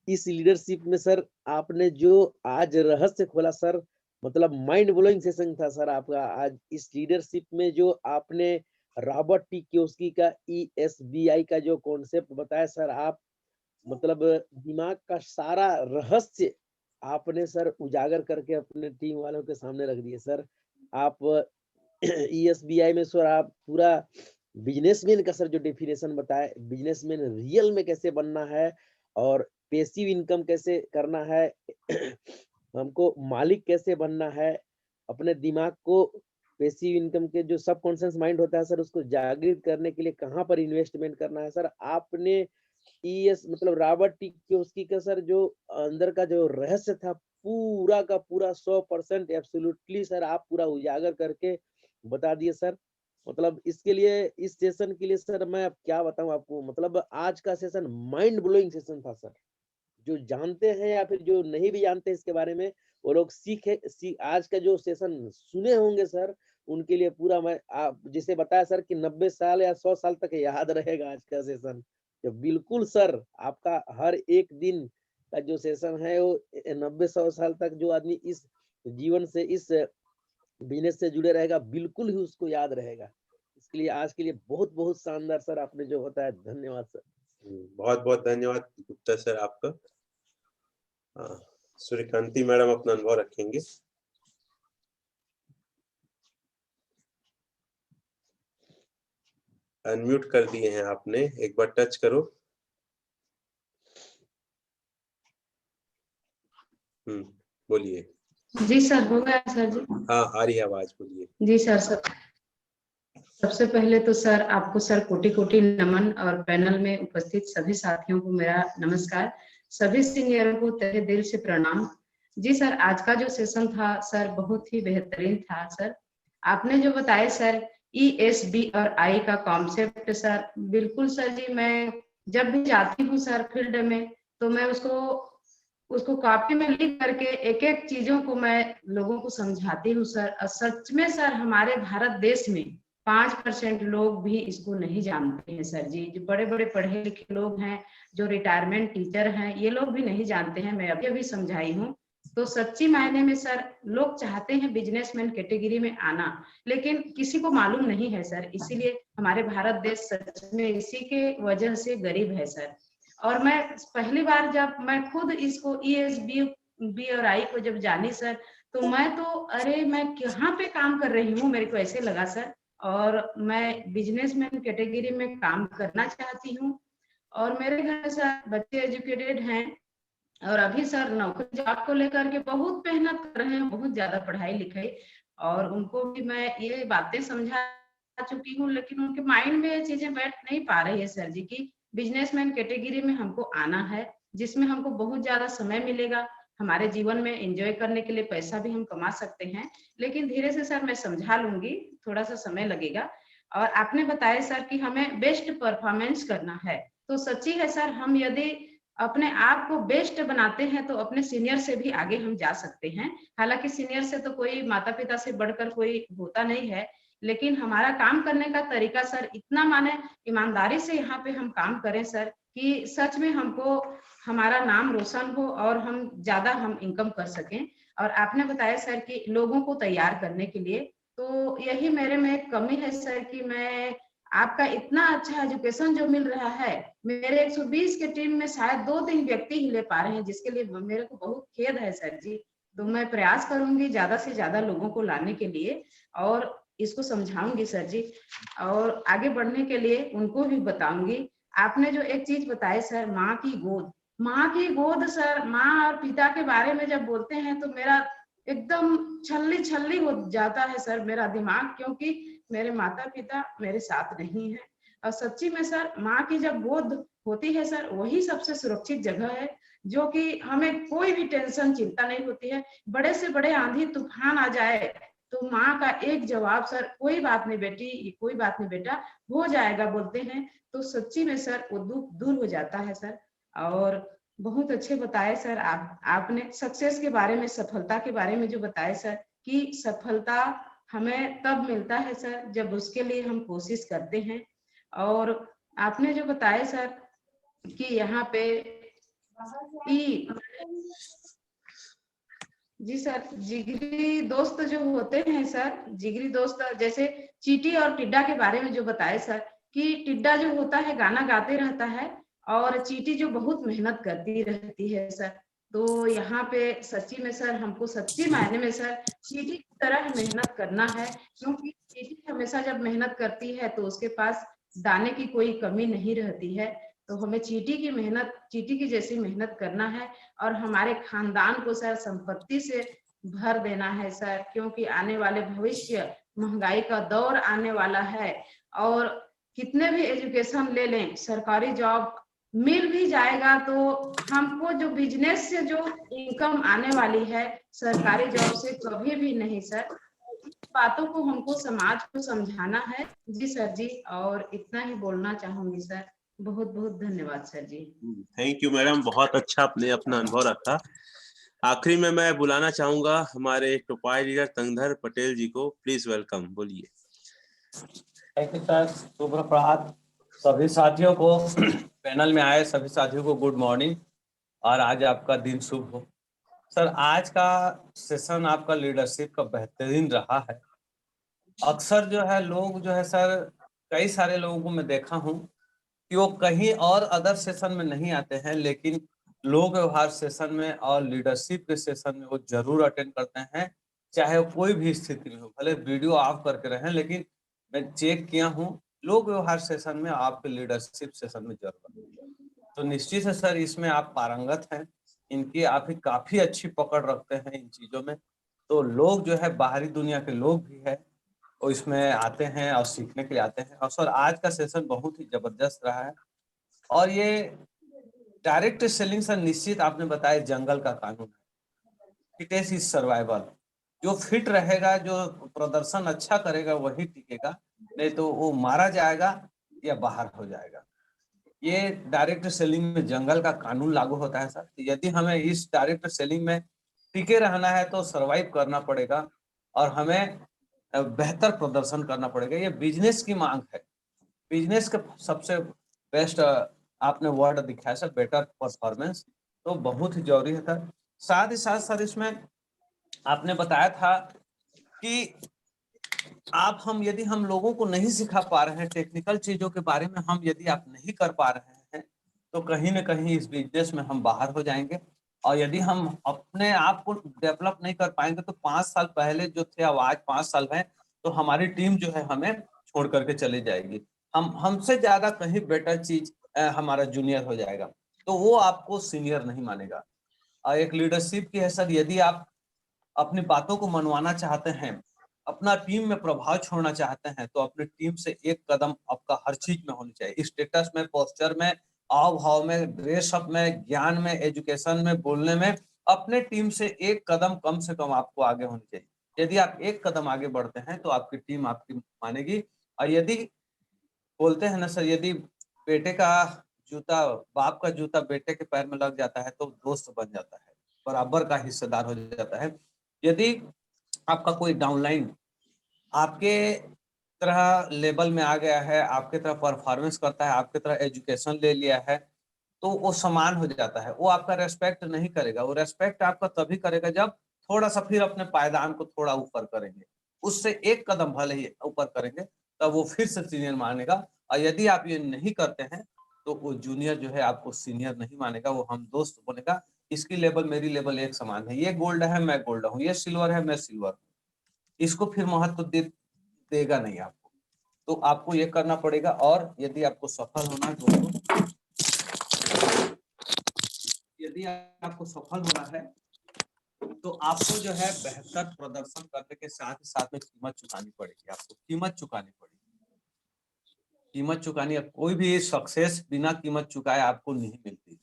इस लीडरशिप में सर आपने जो आज रहस्य खोला सर, मतलब माइंड ब्लोइंग सेशन था सर आपका आज। इस लीडरशिप में जो आपने रॉबर्ट टी कियोसाकी का ESBI का जो कॉन्सेप्ट बताया सर आप, मतलब दिमाग का सारा रहस्य आपने सर उजागर करके अपने टीम वालों के सामने रख दिए सर। आप ESBI में सर आप पूरा बिजनेसमैन का सर जो डेफिनेशन बताए, बिजनेसमैन रियल में कैसे बनना है और पैसिव इनकम कैसे करना है, हमको मालिक कैसे बनना है, अपने दिमाग को पैसिव इनकम के जो सबकॉन्शियस माइंड होता है सर उसको जागृत करने के लिए कहाँ पर इन्वेस्टमेंट करना है सर। आपने मतलब रॉबर्ट टी कियोसाकी का सर जो अंदर का जो रहस्य था पूरा का पूरा 100% एब्सोल्युटली सर आप पूरा उजागर करके बता दिए सर। मतलब इसके लिए, इस सेशन के लिए सर मैं अब क्या बताऊं आपको, मतलब आज का सेशन माइंड ब्लोइंग सेशन था सर। जो जानते हैं या फिर जो नहीं भी जानते इसके बारे में, वो लोग आज का जो सेशन सुने होंगे सर, उनके लिए पूरा मैं आप जैसे बताया सर कि 90 साल या 100 साल तक याद रहेगा आज का सेशन। तो बिल्कुल सर, आपका हर एक दिन का जो सेशन है वो 90-100 साल तक जो आदमी इस जीवन से, इस बिजनेस से जुड़े रहेगा, बिल्कुल ही उसको याद रहेगा। इसके लिए आज के लिए बहुत बहुत शानदार सर आपने जो बताया, धन्यवाद सर। बहुत बहुत धन्यवाद गुप्ता सर आपका। सूर्यकांति मैडम अपना अनुभव रखेंगे। अनम्यूट कर दिए हैं आपने, एक बार टच करो। बोलिए। जी सर, हो गया सर जी। हाँ, आ रही है आवाज, बोलिए। जी सर, सबसे पहले तो सर आपको सर कोटि कोटि नमन, और पैनल में उपस्थित सभी साथियों को मेरा नमस्कार, सभी सीनियरों को तहे दिल से प्रणाम। जी सर, आज का जो सेशन था सर बहुत ही बेहतरीन था सर। आपने जो बताया सर ESB और I का कॉन्सेप्ट सर, बिल्कुल सर जी, मैं जब भी जाती हूँ सर फील्ड में तो मैं उसको कॉपी में लिख करके एक एक चीजों को मैं लोगों को समझाती हूँ सर। और सच में सर हमारे भारत देश में 5% लोग भी इसको नहीं जानते हैं सर जी। जो बड़े बड़े पढ़े लिखे लोग हैं, जो रिटायरमेंट टीचर हैं, ये लोग भी नहीं जानते हैं। मैं अभी समझाई हूँ। तो सच्ची मायने में सर लोग चाहते हैं बिजनेसमैन कैटेगरी में आना, लेकिन किसी को मालूम नहीं है सर। इसीलिए हमारे भारत देश सच में इसी के वजह से गरीब है सर। और मैं पहली बार जब मैं खुद इसको ESB और I को जब जानी सर, तो मैं तो अरे मैं कहाँ पे काम कर रही हूँ, मेरे को ऐसे लगा सर। और मैं बिजनेसमैन कैटेगरी में काम करना चाहती हूँ। और मेरे घर में सर बच्चे एजुकेटेड हैं, और अभी सर नौकरी जॉब को लेकर के बहुत मेहनत कर रहे हैं, बहुत ज्यादा पढ़ाई लिखाई। और उनको भी मैं ये बातें समझा चुकी हूँ, लेकिन उनके माइंड में ये चीजें बैठ नहीं पा रही है सर जी की बिजनेसमैन कैटेगरी में हमको आना है, जिसमें हमको बहुत ज्यादा समय मिलेगा, हमारे जीवन में एंजॉय करने के लिए पैसा भी हम कमा सकते हैं। लेकिन धीरे से सर मैं समझा लूंगी, थोड़ा सा समय लगेगा। और आपने बताया सर कि हमें बेस्ट परफॉर्मेंस करना है, तो सच्ची है सर, हम यदि अपने आप को बेस्ट बनाते हैं तो अपने सीनियर से भी आगे हम जा सकते हैं। हालांकि सीनियर से तो कोई माता पिता से बढ़कर कोई होता नहीं है, लेकिन हमारा काम करने का तरीका सर इतना माने ईमानदारी से यहाँ पे हम काम करें सर, कि सच में हमको हमारा नाम रोशन हो और हम ज्यादा हम इनकम कर सकें। और आपने बताया सर कि लोगों को तैयार करने के लिए, तो यही मेरे में एक कमी है सर कि मैं आपका इतना अच्छा एजुकेशन जो मिल रहा है, मेरे 120 के टीम में शायद 2-3 व्यक्ति ही ले पा रहे हैं, जिसके लिए मेरे को बहुत खेद है सर जी। तो मैं प्रयास करूंगी ज्यादा से ज्यादा लोगों को लाने के लिए, और इसको समझाऊंगी सर जी, और आगे बढ़ने के लिए उनको भी बताऊंगी। आपने जो एक चीज बताई सर, माँ की गोद सर, माँ और पिता के बारे में जब बोलते हैं तो मेरा एकदम छल्ली हो जाता है सर मेरा दिमाग, क्योंकि मेरे माता पिता मेरे साथ नहीं है। और सच्ची में सर माँ की जब गोद होती है सर, वही सबसे सुरक्षित जगह है, जो कि हमें कोई भी टेंशन चिंता नहीं होती है। बड़े से बड़े आंधी तूफान आ जाए तो माँ का एक जवाब सर, कोई बात नहीं बेटी, कोई बात नहीं बेटा, हो जाएगा बोलते हैं, तो सच्ची में सर वो दुख दूर हो जाता है सर। और बहुत अच्छे बताए सर आपने सक्सेस के बारे में, सफलता के बारे में जो बताए सर, कि सफलता हमें तब मिलता है सर जब उसके लिए हम कोशिश करते हैं। और आपने जो बताया सर कि यहाँ पे जी सर, जिगरी दोस्त जो होते हैं सर, जिगरी दोस्त जैसे चींटी और टिड्डा के बारे में जो बताए सर, कि टिड्डा जो होता है गाना गाते रहता है, और चींटी जो बहुत मेहनत करती रहती है सर। तो यहाँ पे सच्ची में सर हमको सच्ची मायने में सर चींटी की तरह मेहनत करना है, क्योंकि चींटी हमेशा जब मेहनत करती है तो उसके पास दाने की कोई कमी नहीं रहती है। तो हमें चींटी की जैसी मेहनत करना है, और हमारे खानदान को सर संपत्ति से भर देना है सर, क्योंकि आने वाले भविष्य महंगाई का दौर आने वाला है। और कितने भी एजुकेशन ले लें, सरकारी जॉब मिल भी जाएगा तो हमको जो बिजनेस से जो इनकम आने वाली है, सरकारी जॉब से कभी भी नहीं सर। बातों को हमको समाज को समझाना है। जी सर जी, और इतना ही बोलना चाहूंगी सर। बहुत बहुत धन्यवाद sir ji. Thank you madam, बहुत अच्छा आपने अपना अनुभव रखा। आखिरी में मैं बुलाना चाहूंगा हमारे टोपाई लीडर तंगधर पटेल जी को। प्लीज वेलकम, बोलिए। Thank you sir. शुभ प्रभात सभी साथियों को, पैनल में आए सभी साथियों को गुड मॉर्निंग, और आज आपका दिन शुभ हो। सर, आज का सेशन आपका लीडरशिप का बेहतरीन रहा है। अक्सर जो है लोग जो है सर, कई सारे लोगों को मैं देखा हूँ कि वो कहीं और अदर सेशन में नहीं आते हैं, लेकिन लोक व्यवहार सेशन में और लीडरशिप के सेशन में वो जरूर अटेंड करते हैं, चाहे वो कोई भी स्थिति में हो। भले वीडियो ऑफ करके रहें, लेकिन मैं चेक किया हूँ लोक व्यवहार सेशन में आपके लीडरशिप सेशन में जरूर। तो निश्चित है सर, इसमें आप पारंगत हैं, इनकी आप ही काफी अच्छी पकड़ रखते हैं इन चीजों में। तो लोग जो है, बाहरी दुनिया के लोग भी है, वो इसमें आते हैं और सीखने के लिए आते हैं। और सर, आज का सेशन बहुत ही जबरदस्त रहा है। और ये डायरेक्ट सेलिंग सर, निश्चित आपने बताया जंगल का कानून है, फिटनेस इज सर्वाइवल। जो फिट रहेगा, जो प्रदर्शन अच्छा करेगा वही टिकेगा, नहीं तो वो मारा जाएगा या बाहर हो जाएगा। ये डायरेक्ट सेलिंग में जंगल का कानून लागू होता है सर। यदि हमें इस डायरेक्ट सेलिंग में टिके रहना है तो सरवाइव करना पड़ेगा और हमें बेहतर प्रदर्शन करना पड़ेगा। ये बिजनेस की मांग है, बिजनेस का सबसे बेस्ट आपने वर्ड दिखाया सर, बेटर परफॉर्मेंस, तो बहुत ही जरूरी है सर। साथ ही साथ सर, इसमें आपने बताया था कि यदि हम लोगों को नहीं सिखा पा रहे हैं टेक्निकल चीजों के बारे में, हम यदि आप नहीं कर पा रहे हैं, तो कहीं ना कहीं इस बिजनेस में हम बाहर हो जाएंगे। और यदि हम अपने आप को डेवलप नहीं कर पाएंगे, तो 5 साल पहले जो थे, अब आज 5 साल है, तो हमारी टीम जो है हमें छोड़ करके चली जाएगी। हमसे ज्यादा कहीं बेटर चीज हमारा जूनियर हो जाएगा, तो वो आपको सीनियर नहीं मानेगा। और एक लीडरशिप की है सर, यदि आप अपनी बातों को मनवाना चाहते हैं, अपना टीम में प्रभाव छोड़ना चाहते हैं, तो अपनी टीम से एक कदम आपका हर चीज में होनी चाहिए, स्टेटस में, पोस्चर में, हाव भाव में, ड्रेसअप में, ज्ञान में, एजुकेशन में, बोलने में, अपने टीम से एक कदम कम से कम आपको आगे होनी चाहिए। यदि आप एक कदम आगे बढ़ते हैं तो आपकी टीम आपकी मानेगी। और यदि बोलते हैं ना सर, यदि बेटे का जूता, बाप का जूता बेटे के पैर में लग जाता है तो दोस्त बन जाता है, बराबर का हिस्सेदार हो जाता है। यदि आपका कोई डाउनलाइन आपके तरह लेवल में आ गया है, आपके तरह परफॉर्मेंस करता है, आपके तरह एजुकेशन ले लिया है, तो वो समान हो जाता है, वो आपका रेस्पेक्ट नहीं करेगा। वो रेस्पेक्ट आपका तभी करेगा जब थोड़ा सा फिर अपने पायदान को थोड़ा ऊपर करेंगे, उससे एक कदम भले ही ऊपर करेंगे, तब वो फिर से सीनियर मानेगा। और यदि आप ये नहीं करते हैं तो वो जूनियर जो है आपको सीनियर नहीं मानेगा, वो हम दोस्त बनेगा। इसकी लेवल मेरी लेवल एक समान है, ये गोल्ड है मैं गोल्ड हूँ, ये सिल्वर है मैं सिल्वर हूँ, इसको फिर महत्व देगा नहीं आपको। तो आपको ये करना पड़ेगा। और यदि आपको सफल होना है दोस्तों, यदि आपको सफल होना है तो आपको जो है बेहतर प्रदर्शन करने के साथ ही साथ में कीमत चुकानी पड़ेगी। आपको कीमत चुकानी पड़ेगी, कीमत चुकानी है। कोई भी सक्सेस बिना कीमत चुकाए आपको नहीं मिलती।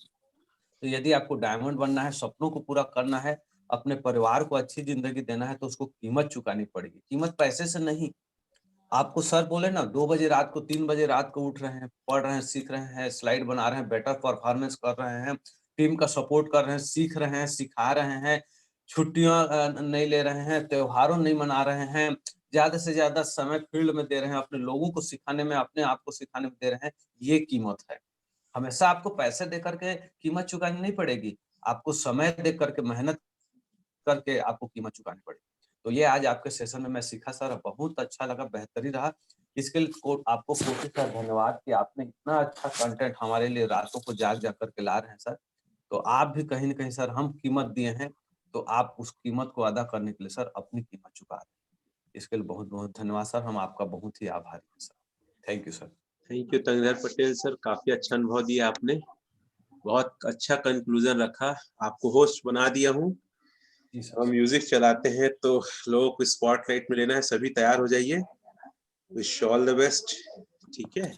तो यदि आपको डायमंड बनना है, सपनों को पूरा करना है, अपने परिवार को अच्छी जिंदगी देना है, तो उसको कीमत चुकानी पड़ेगी। कीमत पैसे से नहीं। आपको सर बोले ना 2 बजे रात को, 3 बजे रात को उठ रहे हैं, पढ़ रहे हैं, सीख रहे हैं, स्लाइड बना रहे हैं, बेटर परफॉर्मेंस कर रहे हैं, टीम का सपोर्ट कर रहे हैं, सीख रहे हैं, सिखा रहे हैं, छुट्टियां नहीं ले रहे हैं, त्योहारों नहीं मना रहे हैं, ज्यादा से ज्यादा समय फील्ड में दे रहे हैं, अपने लोगों को सिखाने में, अपने आप को सिखाने में दे रहे हैं, ये कीमत है। हमेशा आपको पैसे दे करके कीमत चुकानी नहीं पड़ेगी, आपको समय दे करके, मेहनत करके आपको कीमत चुकानी पड़ेगी। तो ये आज आपके सेशन में मैं सीखा सर, बहुत अच्छा लगा, बेहतरीन रहा। इसके लिए आपको कोटि सर धन्यवाद कि आपने इतना अच्छा कंटेंट हमारे लिए रातों को जाग करके ला रहे हैं सर। तो आप भी कहीं ना कहीं सर, हम कीमत दिए हैं तो आप उस कीमत को अदा करने के लिए सर अपनी कीमत चुका रहे हैं। इसके लिए बहुत बहुत धन्यवाद सर, हम आपका बहुत ही आभारी हैं sir. Thank you sir. Thank you Tangdhar Patel sir, काफी अच्छा अनुभव दिया आपने, बहुत अच्छा कंक्लूजन रखा, आपको होस्ट बना दिया हूँ। हम म्यूजिक चलाते हैं तो लोगों को स्पॉटलाइट में लेना है, सभी तैयार हो जाइए। विश ऑल द बेस्ट, ठीक है।